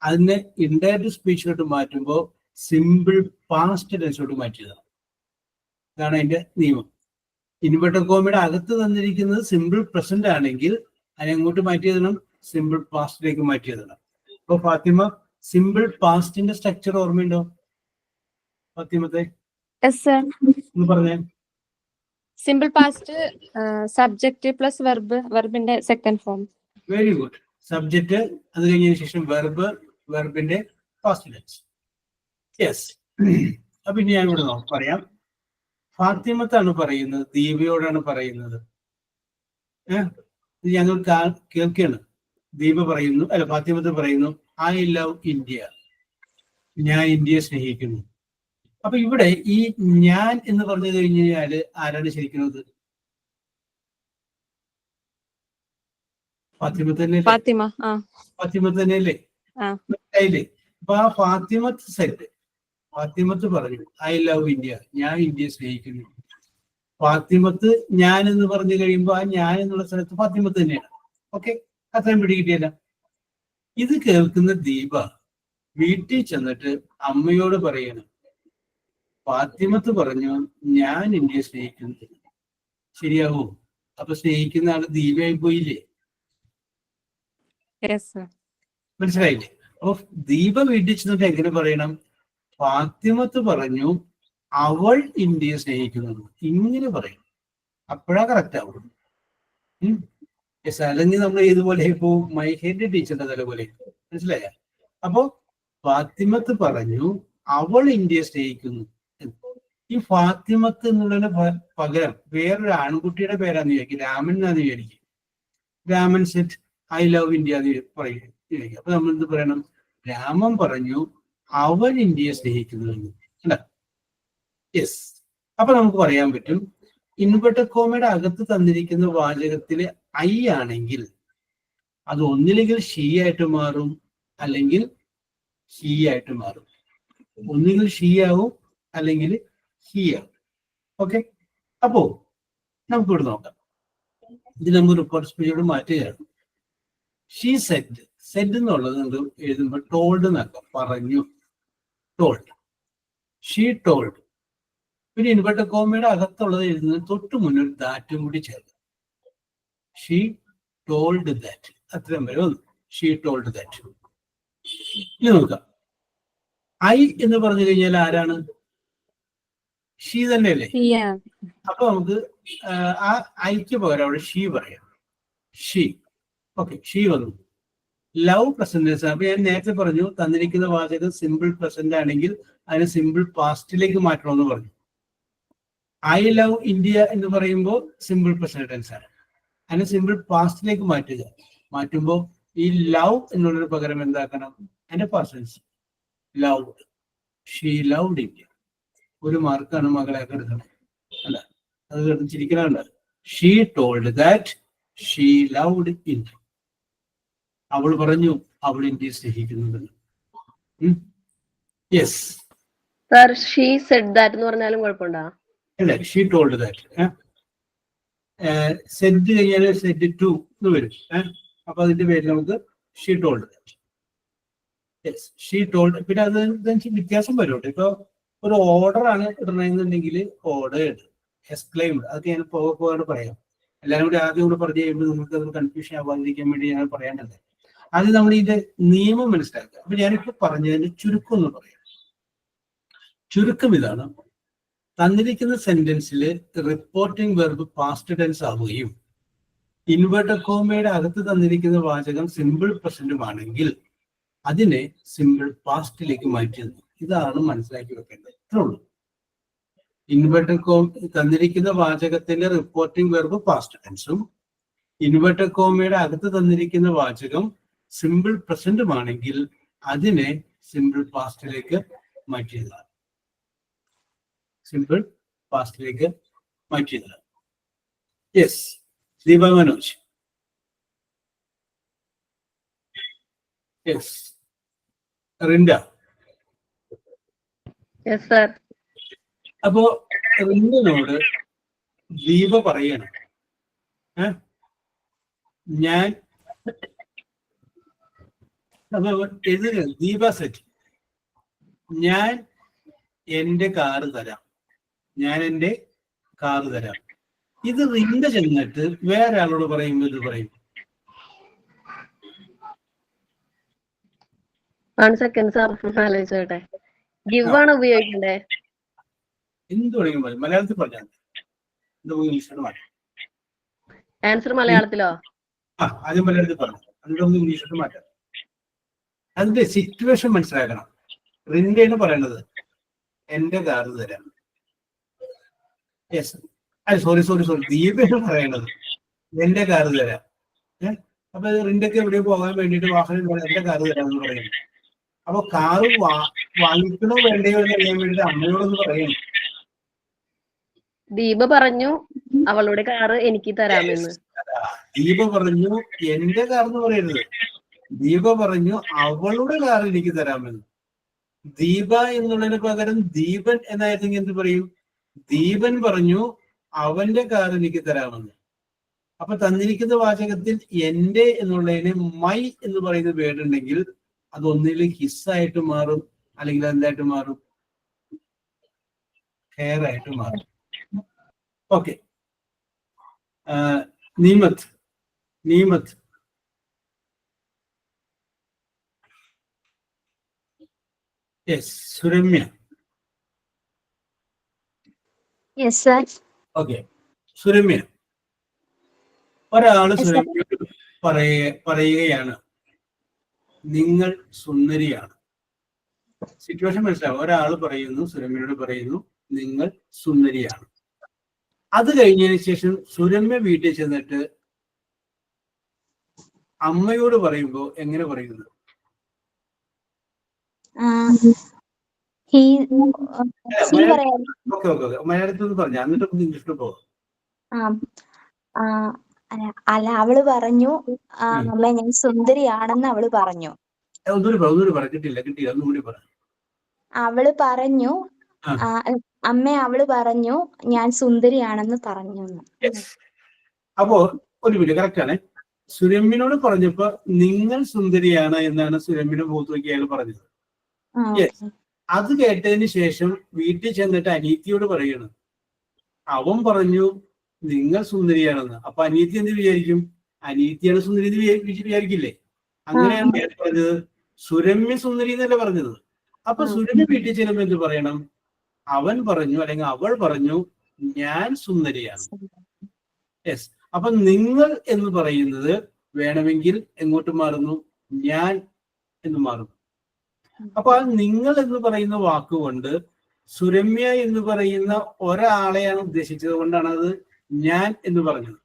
അതിനെ ഇൻഡയറക്റ്റ് സ്പീച്ചിലോട്ട് മാറ്റുമ്പോൾ സിമ്പിൾ പാസ്റ്റ് ടെൻസിലോട്ട് മാറ്റിയതാണ്. ഇതാണ് അതിന്റെ നിയമം. ഇൻവെർട്ടഡ് കോമയുടെ അകത്ത് തന്നിരിക്കുന്നത് സിമ്പിൾ പ്രസന്റ് ആണെങ്കിൽ അതിനെ അങ്ങോട്ട് മാറ്റിയതാണ്, സിമ്പിൾ പാസ്റ്റിലേക്ക് മാറ്റിയതാണ്. അപ്പൊ ഫാത്തിമ, സിമ്പിൾ പാസ്റ്റിന്റെ സ്ട്രക്ചർ ഓർമ്മയുണ്ടോ ഫാത്തിമത്തെ? ഒന്ന് പറഞ്ഞേ. Simple past subject plus verb, വെർബിന്റെ second form. Very good. Subject, അത് കഴിഞ്ഞതിന് ശേഷം വെർബ്, വെർബിന്റെ പാസ്റ്റ് ടെൻസ്. യെസ്. അപ്പൊ ഇനി ഞാൻ ഇവിടെ പറയാം. ഫാത്തിമത്താണ് പറയുന്നത്, ദീപയോടാണ് പറയുന്നത്. ഞങ്ങൾ കേൾക്കുകയാണ്. ദീപ പറയുന്നു, അല്ല ഫാത്തിമത്ത് പറയുന്നു, ഐ ലവ് ഇന്ത്യ, ഞാൻ ഇന്ത്യയെ സ്നേഹിക്കുന്നു. അപ്പൊ ഇവിടെ ഈ ഞാൻ എന്ന് പറഞ്ഞു കഴിഞ്ഞു കഴിഞ്ഞാല് ആരാണ് ശരിക്കുന്നത്? ഫാത്തിമത്ത് തന്നെ, ഫാത്തിമത്ത് തന്നെയല്ലേ? അപ്പൊ ആ ഫാത്തിമത്ത് സെറ്റ്, ഫാത്തിമത്ത് പറഞ്ഞു ഐ ലവ് ഇന്ത്യ, ഞാൻ ഇന്ത്യയെ സ്നേഹിക്കുന്നു. ഫാത്തിമത്ത് ഞാൻ എന്ന് പറഞ്ഞു കഴിയുമ്പോൾ ആ ഞാൻ എന്നുള്ള സ്ഥലത്ത് ഫാത്തിമത്ത് തന്നെയാണ്. ഓക്കെ, അത്രയും പിടികിട്ടിയല്ല. ഇത് കേൾക്കുന്ന ദീപ വീട്ടിൽ ചെന്നിട്ട് അമ്മയോട് പറയണം, ഫാത്തിമത്ത് പറഞ്ഞു ഞാൻ ഇന്ത്യയെ സ്നേഹിക്കുന്നു. ശരിയാവോ? അപ്പൊ സ്നേഹിക്കുന്ന ആള് ദീപയായി പോയില്ലേ? മനസ്സിലായില്ലേ? അപ്പൊ ദീപ വീട്ടിൽ ചെന്നിട്ട് എങ്ങനെ പറയണം? ഫാത്തിമത്ത് പറഞ്ഞു അവൾ ഇന്ത്യയെ സ്നേഹിക്കുന്നു, ഇങ്ങനെ പറയും. അപ്പോഴാ കറക്റ്റ് ആവും. അല്ലെങ്കിൽ നമ്മൾ ഏതുപോലെ ഇപ്പോ മൈ ഹെഡ് ടീച്ചറിന്റെ തലപോലെ, മനസ്സിലായ? അപ്പോ ഫാത്തിമത്ത് പറഞ്ഞു അവൾ ഇന്ത്യയെ സ്നേഹിക്കുന്നു. ഈ ഫാത്തിമത്ത് എന്നുള്ളതിന് പകരം വേറൊരു ആൺകുട്ടിയുടെ പേരാന്ന് വിചാരിക്കും, രാമൻ എന്നാന്ന് വിചാരിക്കും. Raman set I love India എന്ന് പറയും. അപ്പൊ നമ്മൾ എന്ത് പറയണം? രാമൻ പറഞ്ഞു അവൻ ഇന്ത്യയെ സ്നേഹിക്കുന്നു അല്ല? യെസ്. അപ്പൊ നമുക്ക് പറയാൻ പറ്റും, ഇൻവെർട്ടഡ് കോമയുടെ അകത്ത് തന്നിരിക്കുന്ന വാചകത്തില് ഐ ആണെങ്കിൽ അത് ഒന്നില്ലെങ്കിൽ ഷീ ആയിട്ട് മാറും, അല്ലെങ്കിൽ ഹീ ആയിട്ട് മാറും. ഒന്നുകിൽ ഷീ ആവും, അല്ലെങ്കിൽ ഹീ ആവും. ഓക്കെ, അപ്പോ നമുക്കിവിടെ നോക്കാം. ഇത് നമ്മൾ റിപ്പോർട്ട് സ്പീച്ചോട് മാറ്റുകയാണ്. ഷീ സെഡ്, സെഡ് എന്നുള്ളത് നമ്മൾ എഴുതുമ്പോൾ ടോൾഡ് എന്നാക്കാം, പറഞ്ഞു, ടോൾഡ്. She told. പിന്നെ ഇൻവെർട്ടഡ് കോമയുടെ അകത്തുള്ളത് എഴുതുന്നത് തൊട്ട് മുന്നേ ഒരു ദാറ്റും കൂടി ചേർത്ത്, ഷീ ടോൾഡ് ദാറ്റ്. അത്രയും വരെ വന്നു, ഷീ ടോൾഡ് ദാറ്റ്. ഇനി നോക്കാം, ഐ എന്ന് പറഞ്ഞു കഴിഞ്ഞാൽ ആരാണ്? ഷീ തന്നെയല്ലേ? Yeah. അപ്പൊ നമുക്ക് ആ ഐക്ക് പകരം അവിടെ ഷീ പറയാം. ഷീ. ഓക്കെ, ഷീ വന്നു. Love present. അപ്പൊ ഞാൻ നേരത്തെ പറഞ്ഞു തന്നിരിക്കുന്ന വാചകം സിമ്പിൾ പ്രസന്റ് ആണെങ്കിൽ അതിനെ സിമ്പിൾ പാസ്റ്റിലേക്ക് മാറ്റണമെന്ന് പറഞ്ഞു. ഐ ലവ് ഇന്ത്യ എന്ന് പറയുമ്പോൾ സിമ്പിൾ പ്രസന്റ് ടെൻസ് ആണ്. അതിനെ സിമ്പിൾ പാസ്റ്റിലേക്ക് മാറ്റുക. മാറ്റുമ്പോൾ ഈ ലവ് എന്നുള്ളൊരു പകരം എന്താക്കണം? അതിന്റെ past love. She loved India. ഒരു മാർക്കാണ് മകളെ എടുക്കണം, അല്ല അത് ചിരിക്കണുണ്ട്. She told that she loved India. അവൾ പറഞ്ഞു അവൾ ഇന്ത്യയെ സ്നേഹിക്കുന്നുണ്ടെന്ന്. Yes sir, she said that എന്ന് പറഞ്ഞാലും കുഴപ്പമുണ്ടോ? അല്ല, ഷീ ടോൾഡ് ദാറ്റ്. സെഡ് കഴിഞ്ഞാൽ സെഡ് ടു എന്ന് വരും. അപ്പൊ അതിന്റെ പേര് നമുക്ക് she told that. Yes, she told. പിന്നെ അത് വ്യത്യാസം വരും. ഇപ്പൊ ഒരു ഓർഡർ ആണ് ഇടണമെന്നുണ്ടെങ്കിൽ ഓർഡേഡ്, എക്സ്ക്ലെയിംഡ്, അതൊക്കെ ഞാൻ പോകാതെ പറയാം. എല്ലാവരും കൂടി ആദ്യം കൂടെ പറഞ്ഞു കഴിയുമ്പോൾ നമുക്ക് അത് കൺഫ്യൂഷൻ ആവാതിരിക്കാൻ വേണ്ടി ഞാൻ പറയാനുള്ളത്. അത് നമ്മൾ ഇതിന്റെ നിയമം മനസ്സിലാക്കുക. അപ്പൊ ഞാനിപ്പോ പറഞ്ഞതിന്റെ ചുരുക്കം എന്ന് പറയാം. ചുരുക്കം ഇതാണ്: തന്നിരിക്കുന്ന സെന്റൻസിൽ റിപ്പോർട്ടിംഗ് വെർബ് പാസ്റ്റ് ടെൻസ് ആവുകയും ഇൻവെർട്ടഡ് കോമയുടെ അകത്ത് തന്നിരിക്കുന്ന വാചകം സിമ്പിൾ പ്രസന്റുമാണെങ്കിൽ അതിനെ സിമ്പിൾ പാസ്റ്റിലേക്ക് മാറ്റുന്നു. ഇതാണ് മനസ്സിലാക്കി വെക്കേണ്ടത്. ഇത്രേ ഉള്ളൂ. ഇൻവെർട്ടഡ് കോമ തന്നിരിക്കുന്ന വാചകത്തിന്റെ റിപ്പോർട്ടിംഗ് വെർബ് പാസ്റ്റ് ടെൻസും ഇൻവെർട്ടഡ് കോമയുടെ അകത്ത് തന്നിരിക്കുന്ന വാചകം സിമ്പിൾ പ്രസന്റുമാണെങ്കിൽ അതിനെ സിമ്പിൾ പാസ്റ്റിലേക്ക് മാറ്റിയതാണ്. സിമ്പിൾ പാസ്റ്റിലേക്ക് മാറ്റിയതാണ്. Yes, Deepa Manoj. Yes, Rinda. Yes sir. അപ്പോ റിൻഡിനോട് ദീപ പറയണം, ഞാൻ എതിര് ദീപ സെറ്റ്, ഞാൻ എന്റെ കാറ് തരാം, ഞാൻ എന്റെ കാറ് തരാം. ഇത് റിൻഡ ചെന്നിട്ട് വേറെ ആളോട് പറയുമ്പോൾ ഇത് പറയും. 1 സെക്കൻഡ് സാർ, ആലോചിച്ചോട്ടെ. ഗിവ് ആണ് ഉപയോഗിക്കണ്ടേ? എന്ത് വേണമെങ്കിലും പറയും. മലയാളത്തിൽ പറഞ്ഞാൽ ഇംഗ്ലീഷിലോട്ട് മാറ്റാം. ആൻസർ മലയാളത്തിലോ? ആദ്യം മലയാളത്തിൽ പറഞ്ഞു, അതിന്റെ ഒന്ന് ഇംഗ്ലീഷിലോട്ട് മാറ്റാം. അതിന്റെ സിറ്റുവേഷൻ മനസ്സിലാക്കണം. റിൻഡയാണ് പറയണത് എന്റെ കാറ് തരാം. യെസ്, സോറി ദീപയാണ് പറയണത് എന്റെ കാറ് തരാം. അപ്പൊ റിൻഡയ്ക്ക് എവിടെയോ പോകാൻ വേണ്ടിയിട്ട് വാഹനം എന്റെ കാറ് തരാമെന്ന് പറയുന്നു. അപ്പൊ കാറ് വാങ്ങിക്കണോ വേണ്ടയോ എന്ന് അറിയാൻ വേണ്ടിട്ട് അമ്മയോടൊന്ന് പറയണം. ദീപ പറഞ്ഞു അവളുടെ കാറ് എനിക്ക് തരാമെന്ന്. ദീപ പറഞ്ഞു എന്റെ കാർ എന്ന് പറയരുത്. ദീപ പറഞ്ഞു അവളുടെ കാർ എനിക്ക് തരാമെന്ന്. ദീപ എന്നുള്ളതിന് പകരം ദീപൻ എന്നായിരുന്നെങ്കിൽ എന്ത് പറയും? ദീപൻ പറഞ്ഞു അവന്റെ കാർ എനിക്ക് തരാമെന്ന്. അപ്പൊ തന്നിരിക്കുന്ന വാചകത്തിൽ എന്റെ എന്നുള്ളതിന് മൈ എന്ന് പറയുന്ന വേർഡ് ഉണ്ടെങ്കിൽ അത് ഒന്നിൽ ഹിസ്സായിട്ട് മാറും, അല്ലെങ്കിൽ എന്തായിട്ട് മാറും? ഹെയർ ആയിട്ട് മാറും. Okay, Neemath. Yes, Suramya. Yes sir. Okay, Suramya. ഒരാള് സുരമ്യ പറയുകയാണ് നിങ്ങൾ സുന്ദരിയാണ്. സിറ്റുവേഷൻ മനസ്സിലാവും. ഒരാൾ പറയുന്നു, സുരമ്യയോട് പറയുന്നു നിങ്ങൾ സുന്ദരിയാണ്. അത് കഴിഞ്ഞതിന് ശേഷം സുരമ്യ വീട്ടിൽ ചെന്നിട്ട് അമ്മയോട് പറയുമ്പോ എങ്ങനെ പറയുന്നത്? മലയാളത്തിൽ നിന്ന് പറഞ്ഞു, എന്നിട്ട് ഇംഗ്ലീഷിൽ പോകാം. അല്ല, അവള് പറഞ്ഞു അമ്മ ഞാൻ സുന്ദരിയാണെന്ന് അവള് പറഞ്ഞു. ഒന്നുകൂടി പറ. കിട്ടില്ല, ഒന്നുകൂടി പറ. അവള് പറഞ്ഞു അമ്മ അവള് പറഞ്ഞു ഞാൻ സുന്ദരിയാണെന്ന് പറഞ്ഞു. അപ്പോ ഒരു മിനിറ്റ്, കറക്റ്റ് ആണ്. സുരമ്യനോട് പറഞ്ഞപ്പോ നിങ്ങൾ സുന്ദരിയാണ് എന്നാണ് സുരമ്യയുടെ മുഖത്ത് നോക്കി അയാൾ പറഞ്ഞത്. അത് കേട്ടതിന് ശേഷം വീട്ടിൽ ചെന്നിട്ട് അനീതിയോട് പറയണ് അവൻ പറഞ്ഞു നിങ്ങൾ സുന്ദരിയാണെന്ന്. അപ്പൊ അനീതി എന്ത് വിചാരിക്കും? അനീതിയാണ് സുന്ദരി എന്ന് വിചാരിക്കില്ലേ? അങ്ങനെയാണ് പറഞ്ഞത്. സുരമ്യ സുന്ദരി എന്നല്ല പറഞ്ഞത്. അപ്പൊ സുരമ്യ വീട്ടിൽ ചെല്ലുമ്പോ എന്ത് പറയണം? അവൻ പറഞ്ഞു അല്ലെങ്കിൽ അവൾ പറഞ്ഞു ഞാൻ സുന്ദരിയാണ്. യെസ്. അപ്പൊ നിങ്ങൾ എന്ന് പറയുന്നത് വേണമെങ്കിൽ എങ്ങോട്ട് മാറുന്നു? ഞാൻ എന്ന് മാറുന്നു. അപ്പൊ ആ നിങ്ങൾ എന്ന് പറയുന്ന വാക്കുകൊണ്ട് സുരമ്യ എന്ന് പറയുന്ന ഒരാളെയാണ് ഉദ്ദേശിച്ചത് കൊണ്ടാണ് അത് ഞാൻ എന്ന് പറഞ്ഞത്.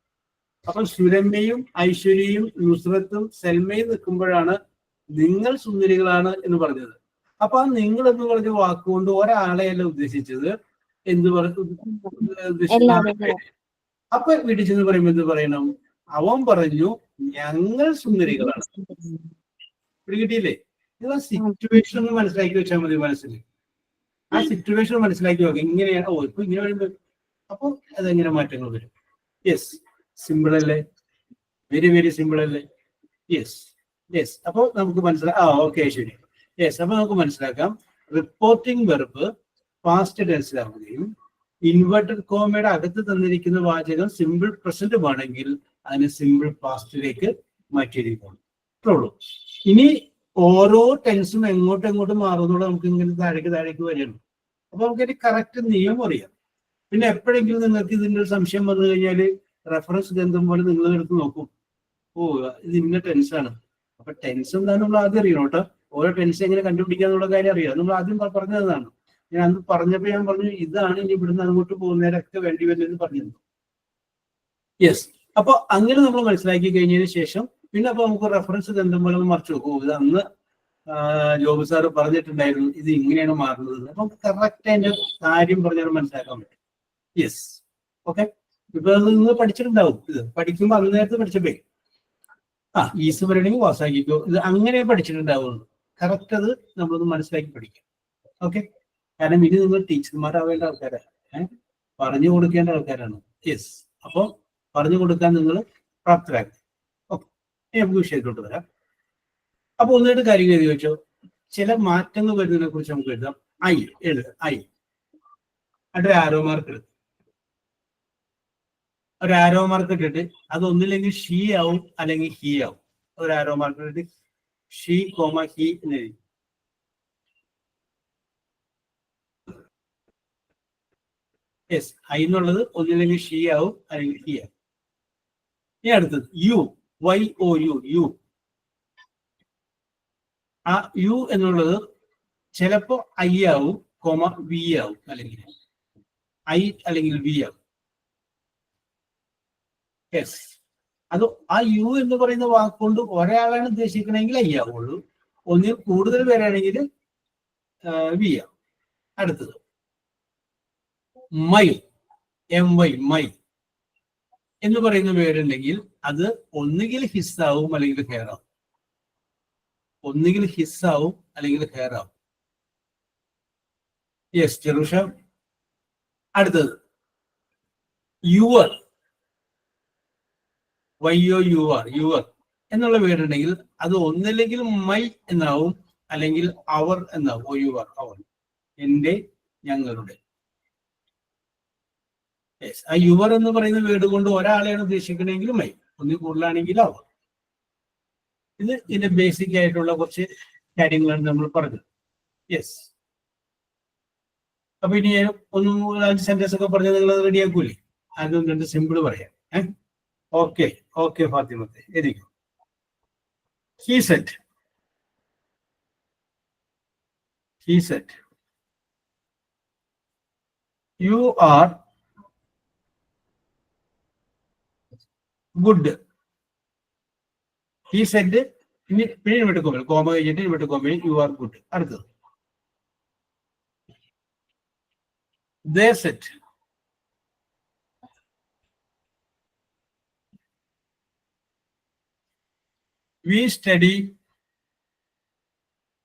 അപ്പൊ സുരമ്യയും ഐശ്വര്യയും നുസ്രത്തും സൽമയും നിൽക്കുമ്പോഴാണ് നിങ്ങൾ സുന്ദരികളാണ് എന്ന് പറഞ്ഞത്. അപ്പൊ ആ നിങ്ങൾ എന്ന് പറഞ്ഞ വാക്കുകൊണ്ട് ഒരാളെയല്ല ഉദ്ദേശിച്ചത്, എന്ത് ഉദ്ദേശിച്ചത്? അപ്പൊ വീട്ടിൽ ചെന്ന് പറയുമ്പോ എന്ത് പറയണം? അവൻ പറഞ്ഞു ഞങ്ങൾ സുന്ദരികളാണ്. പിടികിട്ടിയില്ലേ? നിങ്ങൾ ആ സിറ്റുവേഷൻ ഒന്ന് മനസ്സിലാക്കി വെച്ചാൽ മതി മനസ്സിൽ. ആ സിറ്റുവേഷൻ മനസ്സിലാക്കി നോക്കാം. ഇങ്ങനെയാണ് ഇപ്പൊ ഇങ്ങനെ വരുമ്പോ അപ്പൊ അതെങ്ങനെ മാറ്റങ്ങൾ വരും? യെസ്, സിമ്പിൾ അല്ലേ? വെരി വെരി സിമ്പിൾ അല്ലേ? Yes yes. അപ്പൊ നമുക്ക് മനസ്സിലാക്കാം. ഓക്കെ ശരി. യെസ്. അപ്പൊ നമുക്ക് മനസ്സിലാക്കാം റിപ്പോർട്ടിംഗ് വെർബ് പാസ്റ്റ് ടെൻസിലാവുകയും ഇൻവേർട്ടഡ് കോമയുടെ അകത്ത് തന്നിരിക്കുന്ന വാചകം സിമ്പിൾ പ്രസന്റ് ആണെങ്കിൽ അതിനെ സിമ്പിൾ പാസ്റ്റിലേക്ക് മാറ്റിയിരിക്കണം. അത്രേ ഉള്ളൂ. ഇനി ഓരോ ടെൻസും എങ്ങോട്ടും മാറുന്നുള്ളത് നമുക്ക് ഇങ്ങനെ താഴേക്ക് വരികയാണ്. അപ്പൊ നമുക്കൊരു കറക്റ്റ് നിയമം അറിയാം. പിന്നെ എപ്പോഴെങ്കിലും നിങ്ങൾക്ക് ഇതിന്റെ ഒരു സംശയം വന്നു കഴിഞ്ഞാൽ റെഫറൻസ് ഗ്രന്ഥം പോലെ നിങ്ങൾ എടുത്ത് നോക്കും. ഓ ഇത് ഇന്ന ടെൻസാണ്. അപ്പൊ ടെൻസ് എന്താണ് നമ്മൾ ആദ്യം അറിയണം കേട്ടോ. ഓരോ ടെൻസ് എങ്ങനെ കണ്ടുപിടിക്കാന്നുള്ള കാര്യം അറിയാം. നമ്മൾ ആദ്യം പറഞ്ഞതാണ്. ഞാൻ അന്ന് പറഞ്ഞപ്പോ ഞാൻ പറഞ്ഞു ഇതാണ് ഇനി ഇവിടുന്ന് അങ്ങോട്ട് പോകുന്നവരൊക്കെ വേണ്ടി വരുന്നതെന്ന് പറഞ്ഞിരുന്നു. യെസ്. അപ്പൊ അങ്ങനെ നമ്മൾ മനസ്സിലാക്കി കഴിഞ്ഞതിന് ശേഷം പിന്നെ അപ്പൊ നമുക്ക് റെഫറൻസ് ഗ്രന്ഥം പോലെ മറിച്ച് നോക്കും. ഇത് അന്ന് ജോബ് സാറ് പറഞ്ഞിട്ടുണ്ടായിരുന്നു ഇത് ഇങ്ങനെയാണ് മാറുന്നത്. അപ്പൊ കറക്റ്റ് അതിന്റെ കാര്യം പറഞ്ഞാൽ മനസ്സിലാക്കാൻ പറ്റും. യെസ്. ഓക്കെ. ഇപ്പൊ നിങ്ങൾ പഠിച്ചിട്ടുണ്ടാവും. ഇത് പഠിക്കുമ്പോൾ അന്ന് നേരത്തെ പഠിച്ചപ്പോ ഈസ് പറയണമെങ്കിൽ വാസാക്കിക്കോ, ഇത് അങ്ങനെ പഠിച്ചിട്ടുണ്ടാവുള്ളൂ. കറക്റ്റ് അത് നമ്മളൊന്ന് മനസ്സിലാക്കി പഠിക്കാം. ഓക്കെ. കാരണം ഇത് നിങ്ങൾ ടീച്ചർമാരാവേണ്ട ആൾക്കാരാണ്, പറഞ്ഞു കൊടുക്കേണ്ട ആൾക്കാരാണ്. യെസ്. അപ്പൊ പറഞ്ഞു കൊടുക്കാൻ നിങ്ങൾ പ്രാപ്തരാക്കും. ഓക്കെ. നമുക്ക് വിഷയത്തോട്ട് വരാം. അപ്പൊ ഒന്നിട്ട് കാര്യം എഴുതി വെച്ചോ. ചില മാറ്റങ്ങൾ വരുന്നതിനെ കുറിച്ച് നമുക്ക് എഴുതാം. എഴുതുക. ഒരു ആരോ മാർക്ക് എടുക്കും. ഒരു ആരോ മാർക്ക് ഇട്ടിട്ട് അത് ഒന്നില്ലെങ്കിൽ ഷീ ആവും അല്ലെങ്കിൽ ഹീ ആവും. ഒരു ആരോ മാർക്ക് ഇട്ടിട്ട് ഷീ കോമ ഹീ എന്ന് എഴുതി. യെസ്. എന്നുള്ളത് ഒന്നില്ലെങ്കിൽ ഷീ ആവും അല്ലെങ്കിൽ ഹീ ആവും. ഇനി അടുത്തത് യു, YOU, യു. ആ യു എന്നുള്ളത് ചിലപ്പോ ഐ ആവും കോമ വി ആവും, അല്ലെങ്കിൽ ഐ അല്ലെങ്കിൽ വി ആവും. യെസ്. അത് ആ യു എന്ന് പറയുന്ന വാക്കുകൊണ്ട് ഒരാളാണ് ഉദ്ദേശിക്കണമെങ്കിൽ ഐ ആവുള്ളൂ. ഒന്നിൽ കൂടുതൽ പേരാണെങ്കിൽ വി ആവും. അടുത്തത് മൈ, MY, മൈ എന്ന് പറയുന്ന പേരുണ്ടെങ്കിൽ അത് ഒന്നുകിൽ ഹിസ് ആവും അല്ലെങ്കിൽ ഹെയർ ആവും. ഒന്നുകിൽ ഹിസ് ആവും അല്ലെങ്കിൽ ഹെയർ ആവും. യെസ് ചെറുഷ. അടുത്തത് യുവർ, YOUR, യുവർ എന്നുള്ള പേരുണ്ടെങ്കിൽ അത് ഒന്നില്ലെങ്കിൽ മൈ എന്നാവും അല്ലെങ്കിൽ അവർ എന്നാവും. OUR, അവർ, എന്റെ, ഞങ്ങളുടെ. യെസ്. ആ യുവർ എന്ന് പറയുന്ന വേർഡ് കൊണ്ട് ഒരാളെയാണ് ഉദ്ദേശിക്കണമെങ്കിൽ മൈ, ഒന്നിൽ കൂടുതലാണെങ്കിൽ അവർ. ഇത് ഇതിന്റെ ബേസിക് ആയിട്ടുള്ള കുറച്ച് കാര്യങ്ങളാണ് നമ്മൾ പറഞ്ഞത്. യെസ്. അപ്പൊ ഇനി ഒന്നും സെന്റൻസ് ഒക്കെ പറഞ്ഞാൽ നിങ്ങൾ റെഡിയാക്കൂലേ? അതും രണ്ട് സിമ്പിൾ പറയാം. ഓക്കെ. ഓക്കെ ഫാത്തിമത്തെ എഴുതിക്കും. He said, you are good. He said, ഇനി പിന്നെ ഇൻവെർട്ടഡ് കോമ കഴിഞ്ഞിട്ട് ഇൻവെർട്ടഡ് കോമയിൽ യു ആർ ഗുഡ്. അടുത്തത് they said, we study,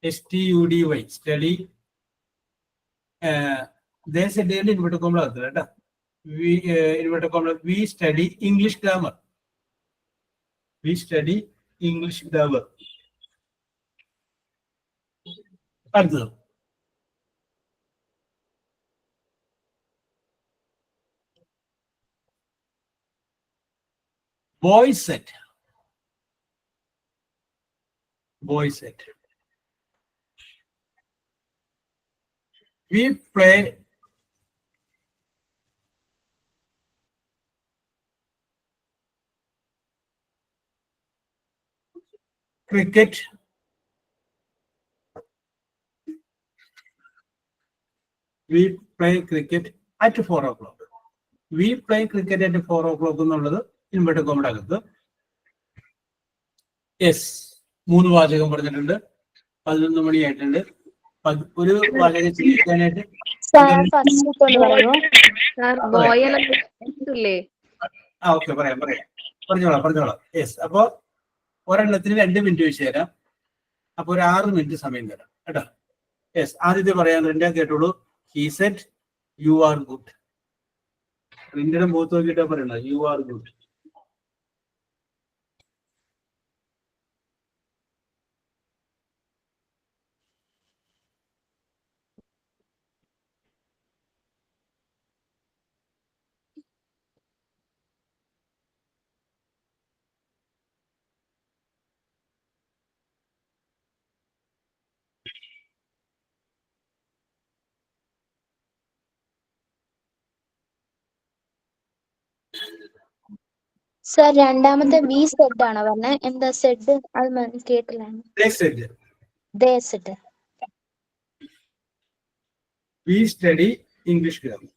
STUDY, study. They said inverted comma അടുത്തത് കേട്ടോ. Inverted comma we study English grammar. We study English grammar. അടുത്തത് boys said, we play cricket. We play cricket at 4 o'clock. We play cricket at 4 o'clock എന്നുള്ളത് ഇൻവെർട്ടഡ് കോമയുടെ അകത്ത്. യെസ്, 3 വാചകം പറഞ്ഞിട്ടുണ്ട്. 11 മണിയായിട്ടുണ്ട്. ഒരു വാചകം ചെയ്യിക്കാനായിട്ട് ഓക്കെ പറയാം പറഞ്ഞോളാം. യെസ്, അപ്പൊ ഒരെണ്ണത്തിന് 2 മിനിറ്റ് വെച്ച് തരാം. അപ്പൊ ഒരു 6 മിനിറ്റ് സമയം തരാം കേട്ടോ. യെസ്, ആദ്യത്തെ പറയാൻ രണ്ടാം കേട്ടോളൂ. He said, you are good. ഇന്ത്യയുടെ മുഖത്ത് നോക്കിയിട്ടാ പറയണത്, you are good. സർ രണ്ടാമത്തെ വി സെഡ് ആണോ പറഞ്ഞത്? എന്താ സെഡ്? അത് കേട്ടില്ല. They said. We study English grammar.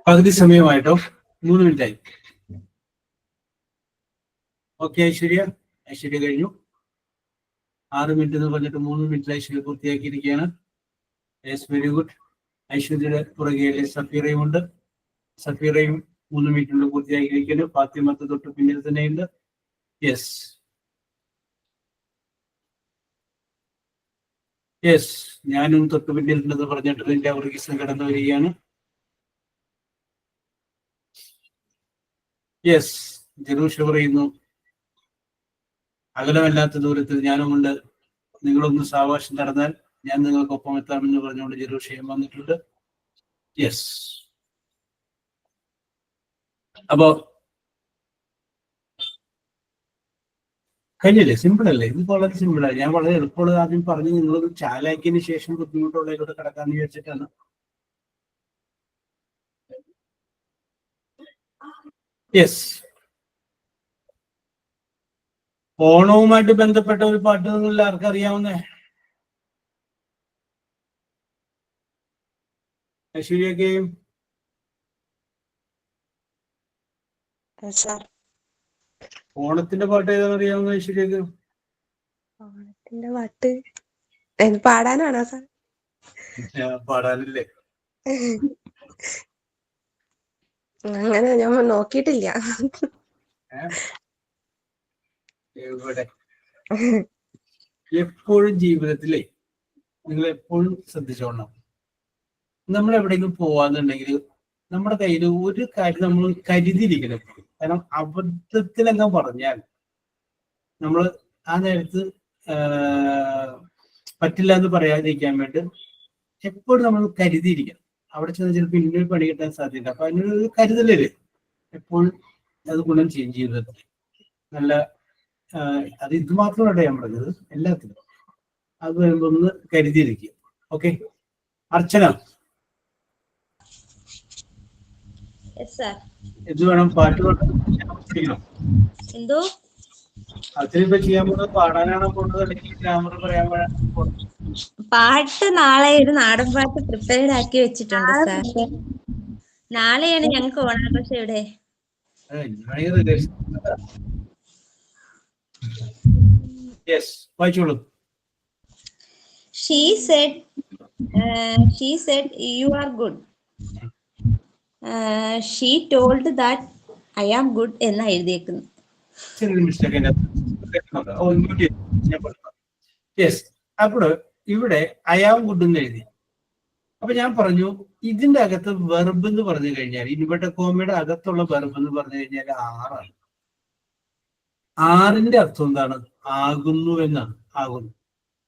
പകുതി സമയമായിട്ടോ, 3 മിനിറ്റായി. ഓക്കെ ഐശ്വര്യ കഴിഞ്ഞു. 6 മിനിറ്റ് എന്ന് പറഞ്ഞിട്ട് 3 മിനിറ്റ് ഐശ്വര്യ പൂർത്തിയാക്കിയിരിക്കുകയാണ്. Yes, very good. ഐശ്വര്യയുടെ പുറകെ സഫീറയും ഉണ്ട്. സഫീറയും 3 മിനിറ്റിനുള്ളിൽ പൂർത്തിയാക്കിയിരിക്കുന്നു. ഫാത്തിമത്ത് തൊട്ട് പിന്നിൽ തന്നെയുണ്ട്. യെസ്, ഞാനും തൊട്ട് പിന്നിലുണ്ടെന്ന് പറഞ്ഞിട്ട് എന്റെ വർഗീസം കടന്നു വരികയാണ്. യെസ്, ജനൂഷ പറയുന്നു അകലമല്ലാത്ത ദൂരത്തിൽ ഞാനും കൊണ്ട് നിങ്ങളൊന്ന് സാവകാശം നടന്നാൽ ഞാൻ നിങ്ങൾക്കൊപ്പം എത്താമെന്ന് പറഞ്ഞുകൊണ്ട് ജെറൂഷയും വന്നിട്ടുണ്ട്. യെസ്. അപ്പോ കഴിഞ്ഞില്ലേ? സിമ്പിൾ അല്ലേ? ഇത് വളരെ സിമ്പിളാണ്. ഞാൻ വളരെ എളുപ്പമുള്ളത് ആദ്യം പറഞ്ഞ് നിങ്ങളത് ചാലാക്കിയതിന് ശേഷം ബുദ്ധിമുട്ടുള്ളതിലൂടെ കിടക്കാന്ന് വിചാരിച്ചിട്ടാണ്. യെസ്. ഓണവുമായിട്ട് ബന്ധപ്പെട്ട ഒരു പാട്ട് നിങ്ങൾ ആർക്കും അറിയാവുന്നേ? ഐശ്വര്യയൊക്കെയും ഓണത്തിന്റെ പാട്ട് ഏതാണെന്ന് അറിയാവുന്ന ഐശ്വര്യക്ക്? ഓണത്തിന്റെ പാട്ട് പാടാനാണോ സാർ? പാടാനില്ലേ? അങ്ങനെ ഞാൻ നോക്കിയിട്ടില്ല. എവിടെ എപ്പോഴും ജീവിതത്തിലേ നിങ്ങൾ എപ്പോഴും ശ്രദ്ധിച്ചോളണം. നമ്മൾ എവിടെയെങ്കിലും പോവാന്നുണ്ടെങ്കിൽ നമ്മുടെ കയ്യിൽ ഒരു കാര്യം നമ്മൾ കരുതിയിരിക്കണം എപ്പോഴും. കാരണം അബദ്ധത്തിലെല്ലാം പറഞ്ഞാൽ നമ്മൾ ആ നേരത്ത് പറ്റില്ല എന്ന് പറയാതിരിക്കാൻ വേണ്ടി എപ്പോഴും നമ്മൾ കരുതിയിരിക്കണം. അവിടെ ചെന്ന് ചിലപ്പോൾ ഇന്നൊരു പണി കിട്ടാൻ സാധ്യത. അപ്പൊ അതിനൊരു കരുതലല്ലേ എപ്പോഴും അത് ഗുണം ചെയ്യും ജീവിതത്തിൽ. നല്ല അത് ഇത് മാത്രമല്ല ഞാൻ പറഞ്ഞത്, എല്ലാത്തിനും അത് വരുമ്പോ ഒന്ന് കരുതിയിരിക്കുക. ഓക്കെ. അർച്ചന, എന്ത് വേണം? പാട്ട് എന്തോ അതിനിപ്പോ ചെയ്യാൻ പോകുന്നത് പാടാനാണോ പോകുന്നത് അല്ലെങ്കിൽ ഗ്രാമർ പറയാൻ പോകുന്നത്? പാട്ട് നാളെ ഒരു നാടൻ പാട്ട് പ്രിപ്പയർഡ് ആക്കി വെച്ചിട്ടുണ്ട് സാർ. നാളെയാണ് ഞങ്ങൾക്ക് ഓണാഘോഷം ഇവിടെ. വായിച്ചോളൂ. She said you are good. She told that I am good എന്ന് എഴുതിയേക്കുന്നു. അപ്പോൾ ഇവിടെ ഐ ആം ഗുഡ് എന്ന് എഴുതി. അപ്പൊ ഞാൻ പറഞ്ഞു ഇതിന്റെ അകത്ത് വെർബ് എന്ന് പറഞ്ഞു കഴിഞ്ഞാൽ ഇൻവെർട്ടഡ് കോമയുടെ അകത്തുള്ള വെർബ് എന്ന് പറഞ്ഞു കഴിഞ്ഞാൽ 6 ആണ്. 6ന്റെ അർത്ഥം എന്താണ്? ആകുന്നു എന്നാണ്. ആകുന്നു.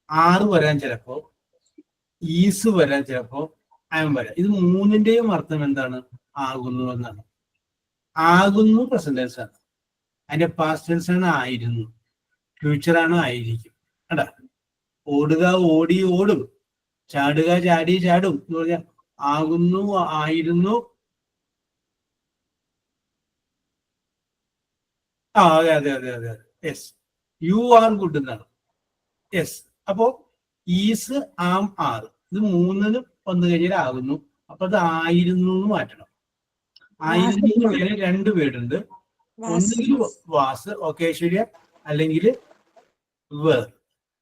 6 വരാൻ ചിലപ്പോ, ഈസ് വരാൻ ചിലപ്പോ, ആം വരാം. ഇത് 3ന്റെയും അർത്ഥം എന്താണ്? ആകുന്നു എന്നാണ്. ആകുന്നു പ്രസന്റ് ടെൻസ് ആണ്. അതിന്റെ പാസ്റ്റ് ടെൻസ് ആണ് ആയിരുന്നു. ഫ്യൂച്ചർ ആണ് ആയിരിക്കും. കണ്ടാ? ഓടുക ഓടി ഓടും, ചാടുക ചാടി ചാടും എന്ന് പറഞ്ഞാൽ ആകുന്നു, ആയിരുന്നു. അതെ അതെ അതെ അതെ അതെ. യെസ്. യു ആർ ഗുഡ് എന്നാണ്. യെസ്. അപ്പോ ഈസ്, ആം, ആർ ഇത് 3 വന്നു കഴിഞ്ഞാൽ ആകുന്നു. അപ്പൊ അത് ആയിരുന്നു എന്ന് മാറ്റണം. ആയിരുന്നു എന്നുള്ളതിന് 2 പേരുണ്ട്. ഒന്നുകിൽ വാസ്, ഓക്കെ ഐശ്വര്യ, അല്ലെങ്കിൽ വേർ.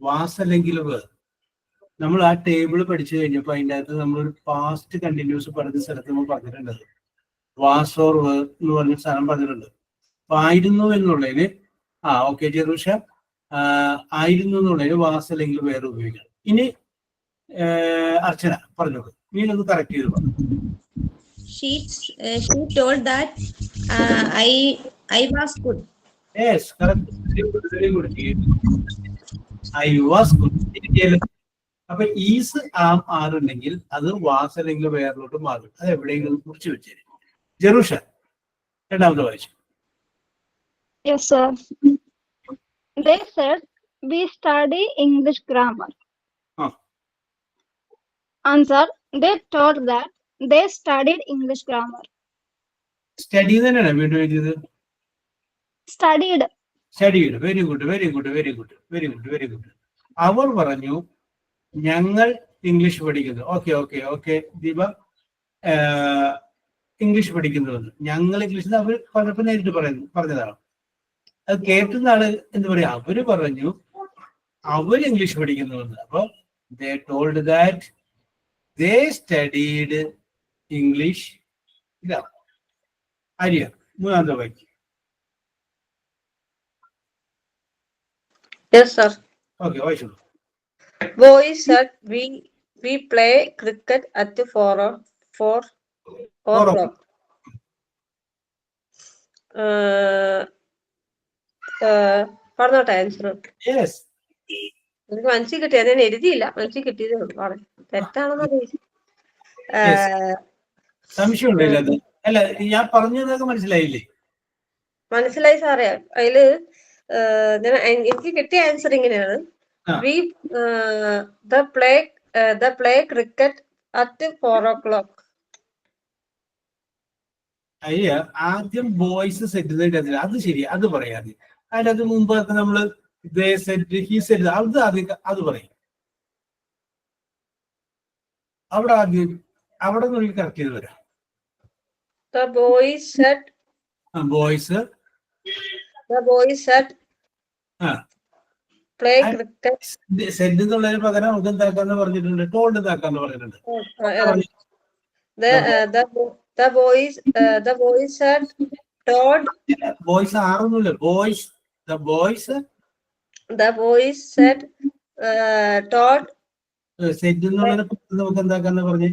വാസ് അല്ലെങ്കിൽ വേർ. നമ്മൾ ആ ടേബിൾ പഠിച്ചു കഴിഞ്ഞപ്പോൾ അതിൻ്റെ അകത്ത് നമ്മളൊരു പാസ്റ്റ് കണ്ടിന്യൂസ് പറഞ്ഞ സ്ഥലത്ത് നമ്മൾ പറഞ്ഞിട്ടുണ്ട്. വാസ് ഓർ വേർ എന്ന് പറഞ്ഞ സ്ഥലം പറഞ്ഞിട്ടുണ്ട്. അപ്പൊ ആയിരുന്നു എന്നുള്ളതിന് ഓക്കെ ജെറൂഷ, ആയിരുന്നു എന്നുള്ളതിന് വാസ് അല്ലെങ്കിൽ വേറെ ഉപയോഗിക്കണം. ഇനി അർച്ചന പറഞ്ഞോളൂ. ഇനി ഒന്ന് കറക്റ്റ് ചെയ്ത് പറഞ്ഞു. She told that I was good. Yes, correct. Very good. I was good. അപ്പൊ ഈസ്, ആം, ആർ ഉണ്ടെങ്കിൽ അത് വാസ് അല്ലെങ്കിൽ വേറിലോട്ട് മാറും. അത് എവിടെയെങ്കിലും കുറിച്ച് വെച്ചേരും. ജെറൂഷ രണ്ടാമത്തെ വായിച്ചു. Yes, sir. They said we study English grammar. Answer. They told that they studied English grammar. Study തന്നെയാണ് വീണ്ടും എഴുതിയത്. Studied. Studied. Very good, very good, very good, very good, very good. അവർ പറഞ്ഞു ഞങ്ങൾ ഇംഗ്ലീഷ് പഠിക്കുന്നു. Okay okay okay Deepa, English പഠിക്കുന്നുവെന്ന്. ഞങ്ങൾ ഇംഗ്ലീഷ് അവർ പറഞ്ഞപ്പോൾ നേരിട്ട് പറഞ്ഞതാണ്. അത് കേട്ടുന്ന ആള് എന്ത് പറയാ? അവര് പറഞ്ഞു അവർ ഇംഗ്ലീഷ് പഠിക്കുന്നുവെന്ന്. അപ്പൊ they told that they studied English. ഇതാ ആര്യ മൂന്നാമത്തെ വായിക്കും. Yes, sir. ഓക്കെ വായിച്ചോളൂ. Boys said we play cricket at 4 o'clock. പറഞ്ഞോട്ടെ ആൻസർ? യെസ്. എനിക്ക് മനസ്സിൽ കിട്ടിയ ഞാൻ എഴുതിയില്ല, മനസ്സിൽ കിട്ടിയതേ ഉള്ളൂ. തെറ്റാണെന്ന് അറിയില്ല. സംശയമുണ്ടോ ഇതിനകത്ത്? അല്ല, ഞാൻ പറഞ്ഞതൊക്കെ മനസ്സിലായില്ലേ? മനസ്സിലായി സാറേ. അതില് എനിക്ക് കിട്ടിയ ആൻസർ ഇങ്ങനെയാണ്: we the play cricket at 4 o'clock. അയ്യ, ആദ്യം ബോയ്സ് സെറ്റ് ചെയ്തിട്ട് അത് ശരി, അത് പറയാതെ അതിന്റെ അത് മുമ്പൊക്കെ നമ്മള് സെറ്റ് ഹി സെറ്റ് അത് ആദ്യം അത് പറയും. അവിടെ ആദ്യം അവിടെ നിന്ന് കറക്റ്റ് ചെയ്ത് വരാം. The boys said boys play cricket. Set എന്നുള്ളതിന് പകരം നമുക്ക് എന്താക്കാന്ന് പറഞ്ഞിട്ടുണ്ട്, ടോൾഡ് എന്താക്കാന്ന് പറഞ്ഞിട്ടുണ്ട്. The boys said told. Boys ആറൊന്നുമില്ല, ബോയ്സ് said told. സെറ്റ് എന്നുള്ളതിന് നമുക്ക് എന്താക്കാന്ന് പറഞ്ഞ്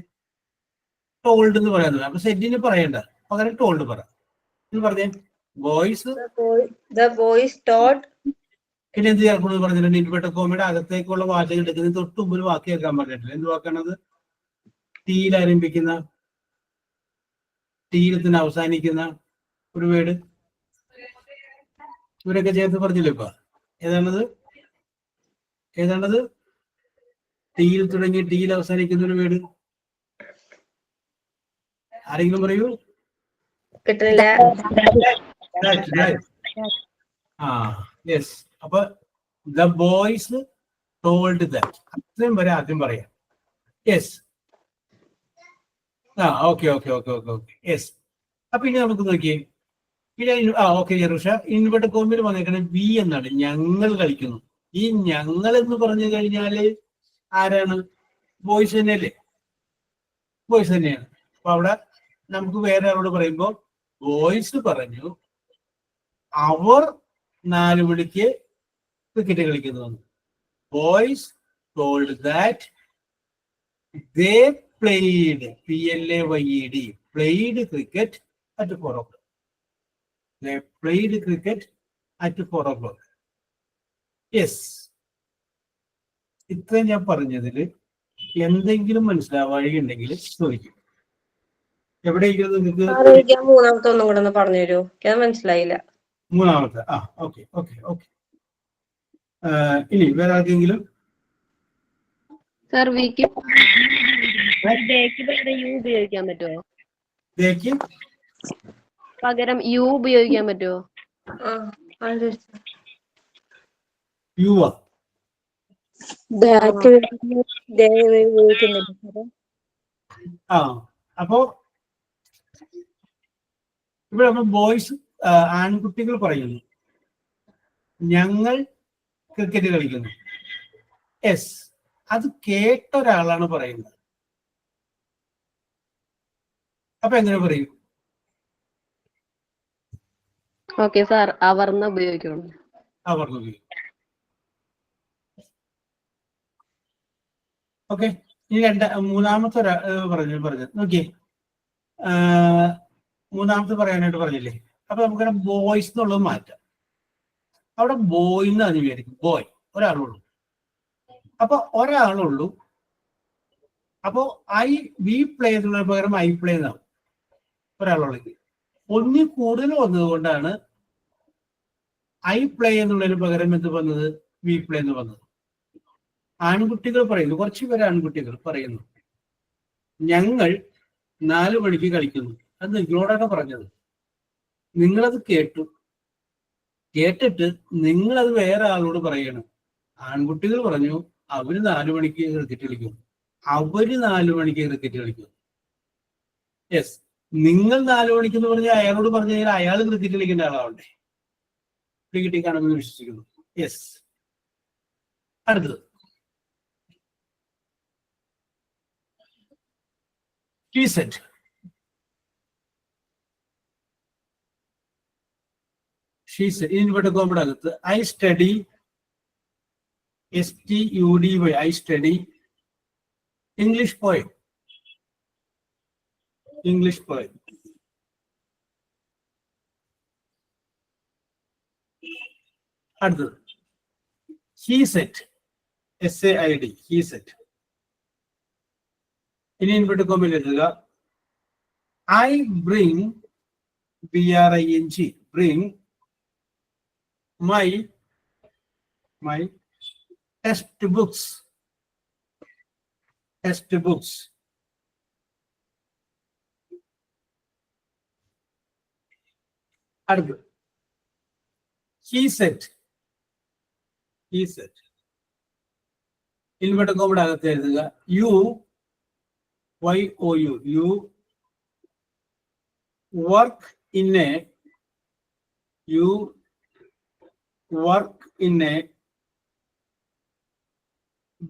ടോൾഡ് എന്ന് പറയാൻ. അപ്പൊ സെറ്റിന് പറയണ്ട, പകരം ടോൾഡ് പറയാം. പറഞ്ഞേ ബോയ്സ്. The boys told. പിന്നെ എന്ത് ചേർക്കണമെന്ന് പറഞ്ഞിട്ടുണ്ട്? ഇൻവെർട്ടഡ് കോമയുടെ അകത്തേക്കുള്ള വാചകം എടുക്കുന്നതിന് തൊട്ട് മുമ്പ് ഒരു വാക്ക് കേൾക്കാൻ പറഞ്ഞിട്ടില്ല. എന്ത് വാക്കാണത്? ടീയിൽ ആരംഭിക്കുന്ന, ടീലത്തിന് അവസാനിക്കുന്ന ഒരു വേർഡ്. ഇവരൊക്കെ ചേർത്ത് പറഞ്ഞില്ലേ ഇപ്പൊ? ഏതാണത്? ടീയിൽ തുടങ്ങി ടീയിൽ അവസാനിക്കുന്ന ഒരു വേർഡ്. ആരെങ്കിലും പറയൂ. കിട്ടില്ല. യെസ്. അപ്പൊ ദ ബോയ്സ് ടോൾഡ് ദാറ്റ്, അത്രയും വരെ ആദ്യം പറയാം. യെസ്. ഓക്കെ. യെസ്. അപ്പൊ ഇനി നമുക്ക് നോക്കിയേ. പിന്നെ ഓക്കെ റുഷ, ഇൻവെർട്ടഡ് കോമിൽ വന്നേക്കണേ വി എന്നാണ്. ഞങ്ങൾ കളിക്കുന്നു. ഈ ഞങ്ങൾ എന്ന് പറഞ്ഞു കഴിഞ്ഞാല് ആരാണ്? ബോയ്സ് തന്നെയല്ലേ? ബോയ്സ് തന്നെയാണ്. അപ്പൊ അവിടെ നമുക്ക് വേറെ ആളോട് പറയുമ്പോ ബോയ്സ് പറഞ്ഞു അവർ 4 മണിക്ക് ക്രിക്കറ്റ് കളിക്കുന്നു. Boys told that they played, PLAYED, played cricket at 4 o'clock. They played cricket at 4 o'clock. Yes. ഇത്രയും ഞാൻ പറഞ്ഞതിൽ എന്തെങ്കിലും മനസ്സിലാവുകയുണ്ടെങ്കിൽ ചോദിക്കും. എവിടെയെങ്കിലും നിങ്ങൾക്ക് മൂന്നാമത്തെ ഒന്നും കൂടെ ഒന്ന് പറഞ്ഞു തരുമോ? ഞാൻ മനസ്സിലായില്ല. മൂന്നാമത്തെ. ഓക്കെ. ഇനി വേറെ ആർക്കെങ്കിലും? സർ വിക്ക് യു ഉപയോഗിക്കാൻ പറ്റുമോ? പകരം യു ഉപയോഗിക്കാൻ പറ്റുമോ? യുവാ അപ്പോ ഇവിടെ നമ്മൾ ബോയ്സ്, ആൺകുട്ടികൾ പറയുന്നു ഞങ്ങൾ ക്രിക്കറ്റ് കളിക്കുന്നു. യെസ്. അത് കേട്ട ഒരാളാണ് പറയുന്നത്. അപ്പൊ എങ്ങനെ പറയും? ഓക്കെ സാർ, അവർന്ന് ഉപയോഗിക്കണം. അവർന്ന് ഉപയോഗിക്കും. ഓക്കെ. ഇനി മൂന്നാമത്തെ പറഞ്ഞു നോക്കിയേ. മൂന്നാമത്തെ പറയാനായിട്ട് പറഞ്ഞില്ലേ? അപ്പൊ നമുക്ക് ബോയ്സ് എന്നുള്ളത് മാറ്റാം. അവിടെ ബോയ് എന്നാണ് വിചാരിക്കും. ബോയ് ഒരാളുള്ളൂ. അപ്പൊ ഒരാളുള്ളൂ. അപ്പോ വി പ്ലേ എന്നുള്ള പകരം ഐ പ്ലേ എന്നാവും. ഒരാളുള്ളത് ഒന്നിൽ കൂടുതൽ വന്നതുകൊണ്ടാണ് ഐ പ്ലേ എന്നുള്ളതിന് പകരം എന്ത് വന്നത്? വി പ്ലേ എന്ന് വന്നത്. ആൺകുട്ടികൾ പറയുന്നു, കുറച്ചു പേര് ആൺകുട്ടികൾ പറയുന്നു ഞങ്ങൾ 4 മണിക്ക് കളിക്കുന്നു. അത് നിങ്ങളോടാണ് പറഞ്ഞത്. നിങ്ങളത് കേട്ടിട്ട് നിങ്ങളത് വേറെ ആളോട് പറയണം. ആൺകുട്ടികൾ പറഞ്ഞു അവര് 4 മണിക്ക് ക്രിക്കറ്റ് കളിക്കും. അവര് 4 മണിക്ക് ക്രിക്കറ്റ് കളിക്കും. യെസ്. നിങ്ങൾ 4 മണിക്ക് എന്ന് പറഞ്ഞാൽ അയാളോട് പറഞ്ഞു കഴിഞ്ഞാൽ അയാൾ ക്രിക്കറ്റ് കളിക്കേണ്ട ആളാവണ്ടേ? ക്രിക്കറ്റ് കാണുമെന്ന് വിശ്വസിക്കുന്നു. യെസ്. അടുത്തത് She said. ഇൻവെർട്ടഡ് കോമയുടെ അകത്ത് I study, STUDY, I study English poem. അടുത്തത് he said, SAID, he said. ഇനി ഇൻവെർട്ട് കോമയിൽ എഴുതുക I bring, BRING, bring my textbooks. അടുത്തത് he said. ഇൻവെർട്ട് കോമയുടെ അകത്ത് എഴുതുക you work in a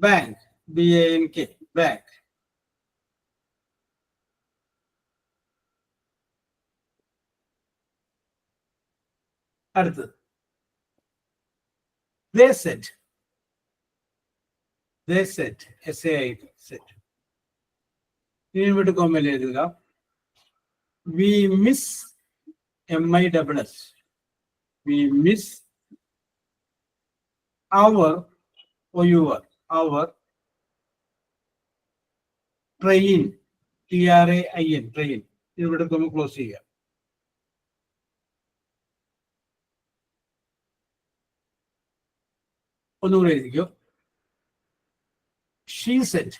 bank, BANK, bank. അടുത്തത് they said, SAID, said. Invert കോമയിൽ എഴുതുക we miss, MISS, we miss our train, TRAIN, train. ഇവിടെ ക്ലോസ് ചെയ്യുക. ഒന്നുകൂടെ എഴുതിക്കോ she said.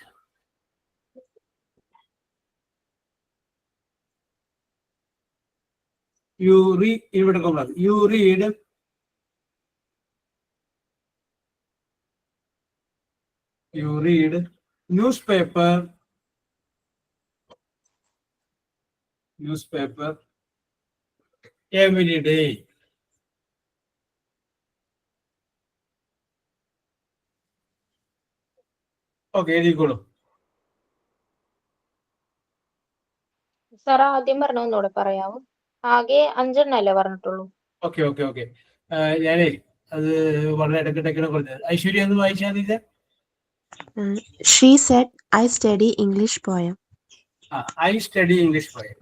You read, ഇവിടെ കൊണ്ടുവരണം you read newspaper every day. Okay എഴുതിക്കോളൂ. സാർ ആദ്യം പറഞ്ഞ ഒന്നുകൂടെ പറയാവോ? ആകെ 5 അല്ലേ പറഞ്ഞിട്ടുള്ളൂ? ഓക്കെ ഞാനേ അത് വളരെ ഇടയ്ക്കിടയ്ക്കാണ് പറഞ്ഞത്. ഐശ്വര്യ ഒന്ന് വായിച്ചാൽ ഇത്. She said, I study English poem. I study English poem.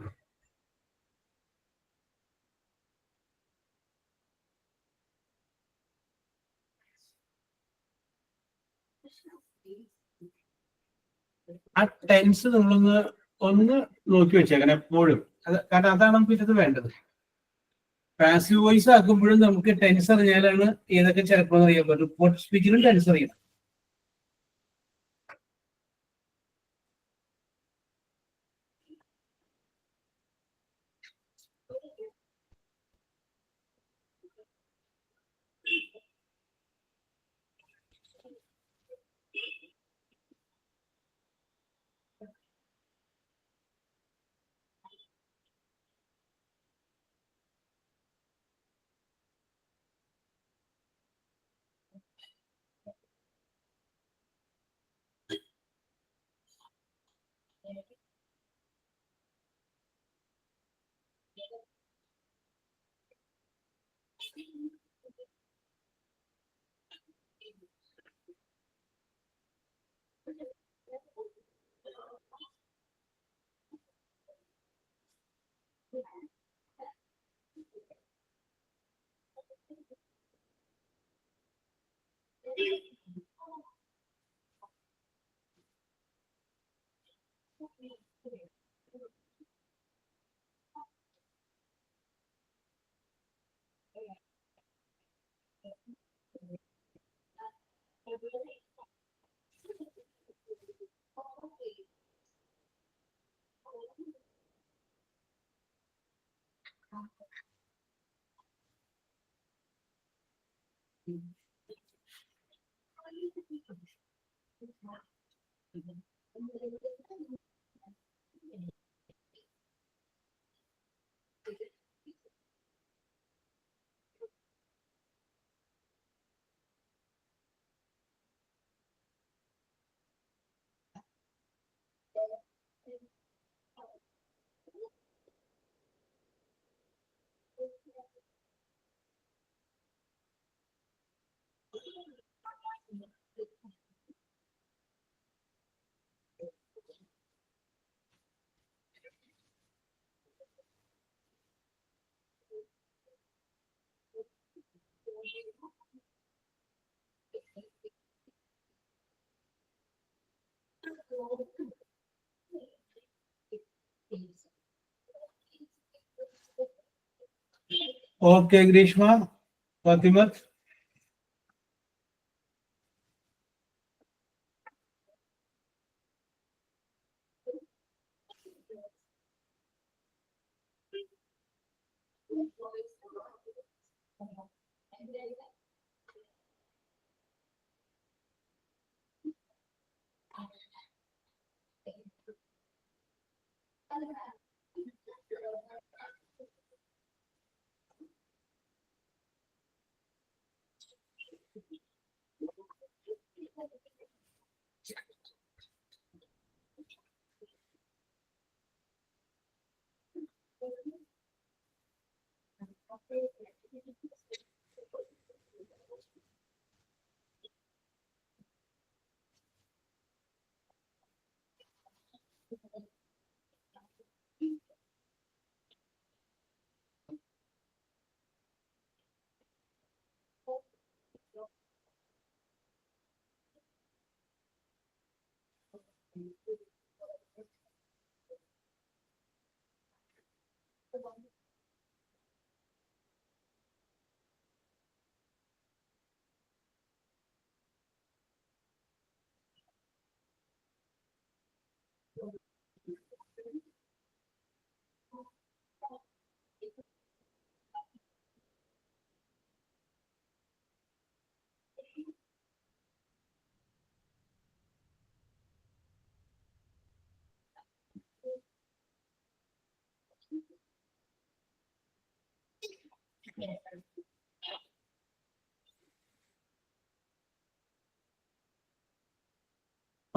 ആ ടെൻസ് ഒന്ന് നോക്കി വെച്ചേക്കണം എപ്പോഴും. കാരണം അതാണ് നമുക്ക് ഇത് വേണ്ടത്. പാസീവ് വോയിസ് ആക്കുമ്പോഴും നമുക്ക് ടെൻസ് അറിഞ്ഞാലാണ് ഏതൊക്കെ ചിലപ്പോൾ അറിയാൻ പറ്റും. റിപ്പോർട്ട് സ്പീച്ചിലും ടെൻസ് അറിയണം. Okay, Grishma, Fatimat.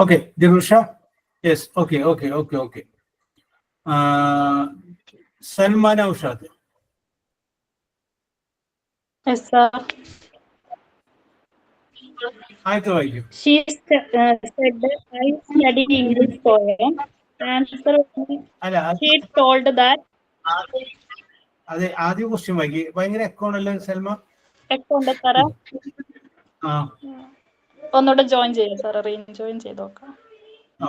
Okay, Dirusha. Yes. Okay. Salman Aushad. Yes, sir. I tell you. She said that I study English poem. Answer. She told that. അതെ ആദ്യ ക്വസ്റ്റ്യൻ വായിക്കി ഭയങ്കര എക്കോണല്ലേ സൽമ. അക്കൗണ്ട് സാറേ ആ ഒന്നുകൂടെ ജോയിൻ ചെയ്യാം സാറേ, റീജോയിൻ ചെയ്ത് നോക്കാം.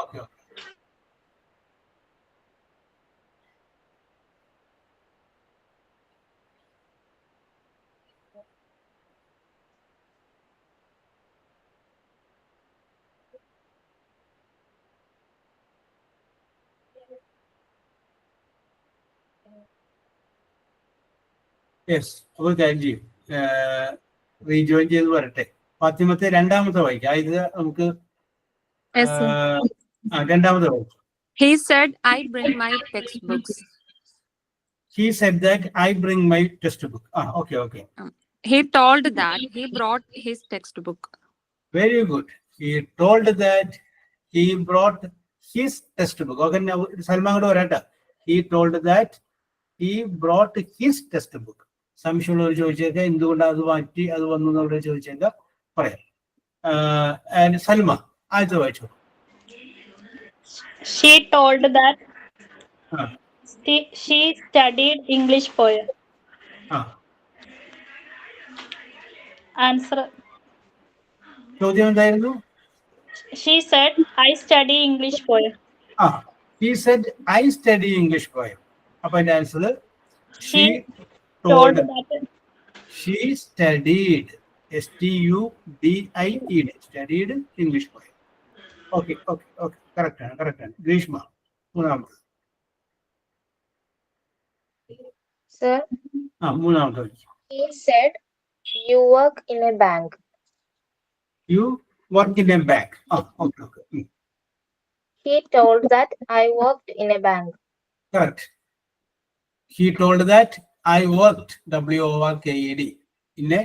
ഓക്കെ. യെസ്, അപ്പോൾ കാര്യം ചെയ്യും, റീജോയിൻ ചെയ്ത് വരട്ടെ. ഫാത്തിമത്തെ രണ്ടാമത്തെ വായിക്കാം. ഇത് നമുക്ക് രണ്ടാമത്തെ വായിക്കാം. He said, I bring my textbooks. He said that I bring my textbook. Okay. He told that he brought his textbook. Very good. He told that he brought his textbook. Okay, now Salman godu varata. He told that he brought his textbook. സംശയമുള്ളവർ ചോദിച്ചേക്കാം എന്തുകൊണ്ട് അത് മാറ്റി അത് വന്നു എന്നുള്ളവർ ചോദിച്ചേക്കാം പറയാം. സൽമ ആദ്യത്തെ വായിച്ചു. She told that she studied English poem. Answer. ചോദ്യം എന്തായിരുന്നു? She said I study English poem. He said I study English poem. അപ്പൊ അതിന്റെ answer She told that she studied STUDIED studied English poem. Okay. Correct ആണ്. ഗ്രീഷ്മ മൂന്നാമത്. Sir, മൂന്നാമത്തെ. he said you work in a bank. You work in a bank. Okay. He told that I worked in a bank. Correct. He told that I worked WORKED in a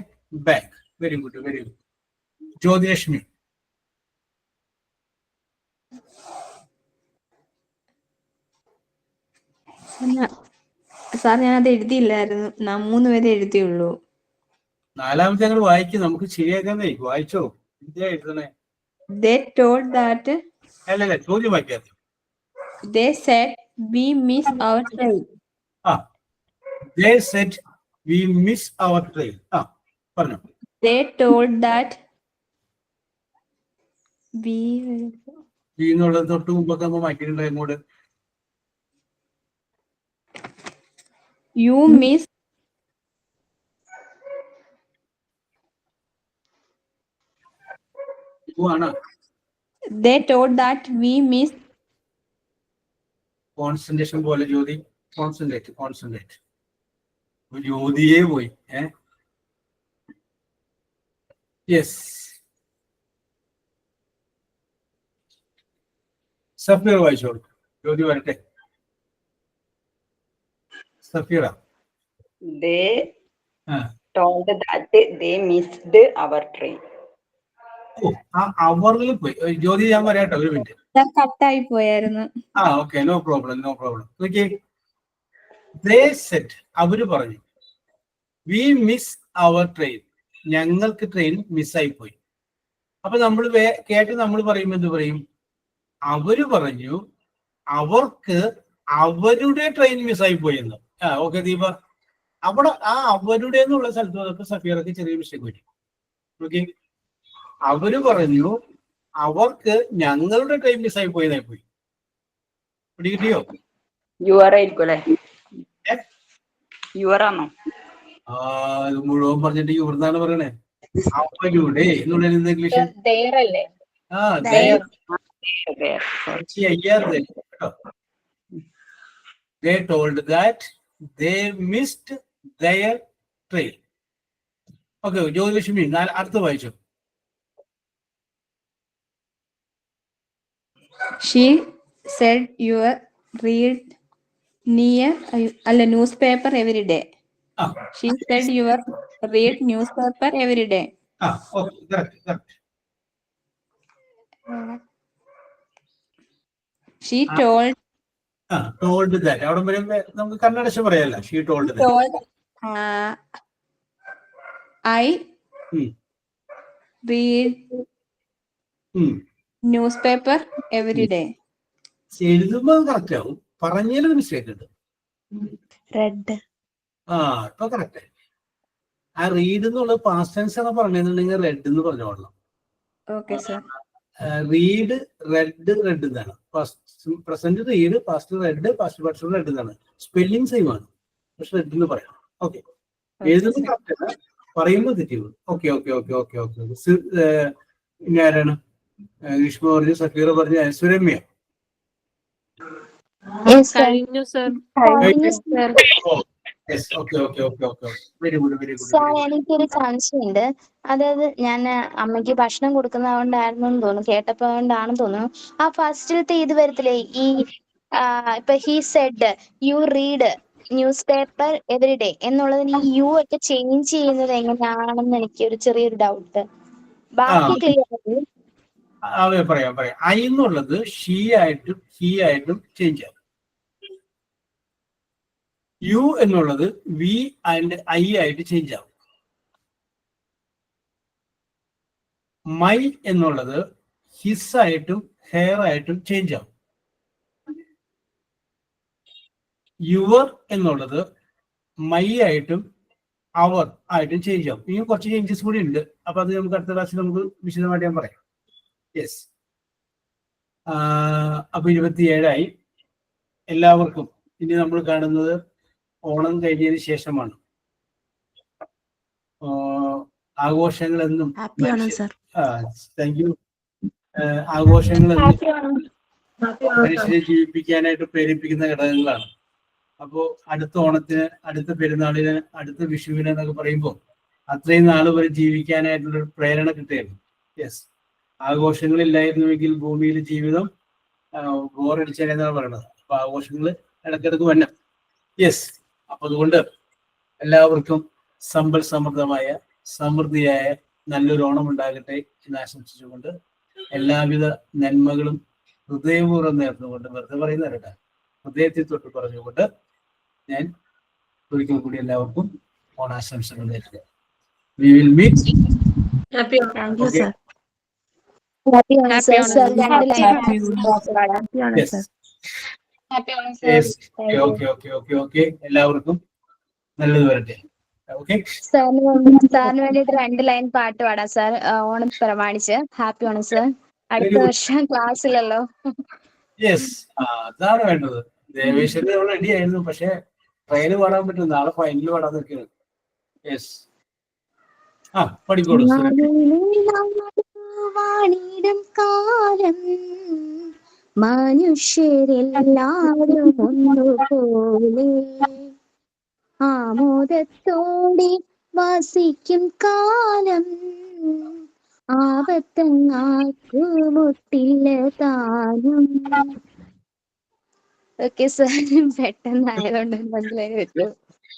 bank. Very good. Jyotishmi. Sir ഞാനത് എഴുതിയില്ലായിരുന്നു, 3 പേരെ എഴുതിയുള്ളൂ. നാലാമത്തെ ഞങ്ങൾ വായിക്കും, നമുക്ക് ശരിയാക്കാന്നേ. വായിച്ചോ, എന്താ എഴുതണേ? They told that അല്ലല്ല, ചോദ്യം വായിക്കാതെ. they said we miss our train. They said we miss our train. പറഞ്ഞോ. They told that we we എന്നുള്ളത് തൊട്ട് മുമ്പൊക്കെ നമ്മൾ മാറ്റിയിട്ടുണ്ട് അങ്ങോട്ട്. You miss. യു ആണ്. They told that we miss. Concentration പോലെ ജ്യോതി. കോൺസെൻട്രേറ്റ്. ജ്യോതിയെ പോയി. യെസ്. സഫീർ വായിച്ചോളൂ. ജ്യോതി വരട്ടെ. Safeera. They told that they missed our train. ഓ, ആ അവറിൽ പോയി. ജ്യോതി ഞാൻ പറയാട്ടോ, ഒരു മിനിറ്റ്. കട്ടായി പോയായിരുന്നു. Okay, no problem. നോക്കിയേ, they said, അവര് പറഞ്ഞു, we miss our train, ഞങ്ങൾക്ക് ട്രെയിൻ മിസ്സായി പോയി. അപ്പൊ നമ്മൾ കേട്ട് നമ്മൾ പറയുമ്പോൾ എന്ത് പറയും? അവര് പറഞ്ഞു അവർക്ക് അവരുടെ ട്രെയിൻ മിസ്സായി പോയി എന്ന്. ഓക്കെ ദീപ, അവിടെ ആ അവരുടെ എന്നുള്ള സ്ഥലത്ത് അതൊക്കെ സഫീറക്ക് ചെറിയ മിസ്റ്റേക്ക് പറ്റി. ഓക്കെ, അവര് പറഞ്ഞു അവർക്ക് ഞങ്ങളുടെ ട്രെയിൻ മിസ്സായി പോയതായി പോയി. പിടികിട്ടിയോ? യുവർ ആയിരിക്കും അല്ലേ? യുവർ ആണോ? ഇത് മുഴുവൻ പറഞ്ഞിട്ട് യുവർ പറയണേ. അവരുടെ എന്നുള്ള English They told that they missed their train. Okay, Jyothilakshmi അടുത്ത വായിച്ചു. She said you read near newspaper every day. She said you read newspaper every day. Okay, correct. She told that. അവിടെ വരുമ്പോ നമുക്ക് കന്നഡ പറയാല്ല. She told that. I read newspaper every day. എഴുതുമ്പോ കറക്റ്റ് ആവും, പറഞ്ഞാലൊരു മിസ്റ്റേക്ക് ഉണ്ട്. റെഡ്. ഇപ്പൊ കറക്റ്റ്. ആ റീഡ് എന്നുള്ളത് പാസ്റ്റ് ടെൻസ് ആണ് പറഞ്ഞിട്ടുണ്ടെങ്കിൽ റെഡ് എന്ന് പറഞ്ഞു കൊള്ളാം. Okay sir. റീഡ് റെഡ് എന്നാണ്. Present read, past read, past participle read എന്നാണ്. സ്പെല്ലിംഗ് സെയിം ആണ്, പക്ഷെ റെഡ് എന്ന് പറയാം. ഓക്കെ, എഴുതുന്നത് കറക്റ്റ് അല്ല, പറയുമ്പോൾ തെറ്റിവ്. ഓക്കെ. ഇനി ആരാണ്? ഗ്രീഷ്മ പറഞ്ഞു, സഫീറ പറഞ്ഞു, സുരമ്യ. എനിക്കൊരു സംശയമുണ്ട്. അതായത് ഞാൻ അമ്മയ്ക്ക് ഭക്ഷണം കൊടുക്കുന്നതുകൊണ്ടായിരുന്നു തോന്നുന്നു, കേട്ടപ്പോ കൊണ്ടാണെന്ന് തോന്നുന്നു. ആ ഫസ്റ്റിലത്തെ ഇത് വരത്തില്ലേ, ഈ ഇപ്പൊ he said you read news paper every day എന്നുള്ളതിന് ഈ യു ഒക്കെ ചേഞ്ച് ചെയ്യുന്നത് എങ്ങനെയാണെന്ന് എനിക്ക് ഒരു ചെറിയൊരു ഡൗട്ട്. ബാക്കി ക്ലിയർ പറയാം. ഐ എന്നുള്ളത് ഷീ ആയിട്ടും ഹി ആയിട്ടും ചേഞ്ച് ആവും. യു എന്നുള്ളത് വി ആൻഡ് ഐ ആയിട്ട് ചേഞ്ച് ആവും. മൈ എന്നുള്ളത് ഹിസ് ആയിട്ടും ഹെയർ ആയിട്ടും ചേഞ്ച് ആവും. യുവർ എന്നുള്ളത് മൈ ആയിട്ടും അവർ ആയിട്ടും ചേഞ്ച് ആവും. ഇനി കുറച്ച് ചേഞ്ചസ് കൂടി ഉണ്ട്. അപ്പൊ അത് നമുക്ക് അടുത്ത ക്ലാസ്സിൽ നമുക്ക് വിശദമായിട്ട് ഞാൻ പറയാം. യെസ്. അപ്പൊ 27 എല്ലാവർക്കും ഇനി നമ്മൾ കാണുന്നത് ഓണം കഴിഞ്ഞതിന് ശേഷമാണ്. ആഘോഷങ്ങളെന്നും താങ്ക് യു. ആഘോഷങ്ങളെന്നും മനുഷ്യരെ ജീവിപ്പിക്കാനായിട്ട് പ്രേരിപ്പിക്കുന്ന ഘടകങ്ങളാണ്. അപ്പോ അടുത്ത ഓണത്തിന്, അടുത്ത പെരുന്നാളിന്, അടുത്ത വിഷുവിന് എന്നൊക്കെ പറയുമ്പോൾ അത്രയും നാൾ വരെ ജീവിക്കാനായിട്ടുള്ള പ്രേരണ കിട്ടുകയാണ്. യെസ്, ആഘോഷങ്ങളില്ലായിരുന്നുവെങ്കിൽ ഭൂമിയിൽ ജീവിതം ബോറടിച്ചാലെന്നാണ് പറയുന്നത്. അപ്പൊ ആഘോഷങ്ങൾ ഇടക്കിടക്ക് വരണം. യെസ്, അപ്പൊ അതുകൊണ്ട് എല്ലാവർക്കും സമ്പൽ സമൃദ്ധമായ സമൃദ്ധിയായ നല്ലൊരു ഓണം ഉണ്ടാകട്ടെ എന്ന് ആശംസിച്ചുകൊണ്ട് എല്ലാവിധ നന്മകളും ഹൃദയപൂർവ്വം നേർന്നുകൊണ്ട്, വെറുതെ പറയുന്ന കേട്ടോ, ഹൃദയത്തിൽ തൊട്ട് പറഞ്ഞുകൊണ്ട് ഞാൻ ഒരിക്കൽ കൂടി എല്ലാവർക്കും ഓണാശംസകൾ നേരുക. V will meet. എല്ലാവർക്കും നല്ലത് വരട്ടെ. സാറിന് വേണ്ടിട്ട് 2 ലൈൻ പാട്ട് പാടാം സാർ, ഓണം പ്രമാണിച്ച്. Happy Onam sir. അടുത്ത വർഷം ക്ലാസ്സിലല്ലോ. യെസ്, അതാണ് വേണ്ടത്. ദേവേശ്വരൻ നമ്മൾ റെഡി ആയിരുന്നു, പക്ഷെ ട്രെയിന് പാടാൻ പറ്റും, നാളെ ഫൈനൽ പാടാൻ നിൽക്കുകയാണ്. യെസ്, പഠിക്കോളൂ. വാണിടും കാലം മനുഷ്യരെല്ലാവരും ഒന്നുപോലെ ആമോദത്തോടെ വസിക്കും കാലം ആപത്തങ്ങാക്കുമുട്ടില്ല താനും. ഓക്കെ സാർ, പെട്ടെന്നായതുകൊണ്ട് മനസ്സിലായി പറ്റും.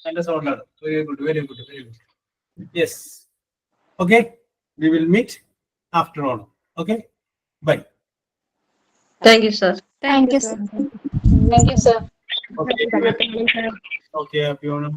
നല്ല സൗണ്ടാണ്. Very good, very good, very good. Yes, okay, we will meet after on. Okay, bye. Thank you, sir. Thank you, sir. Thank you, sir. Okay, happy Onam.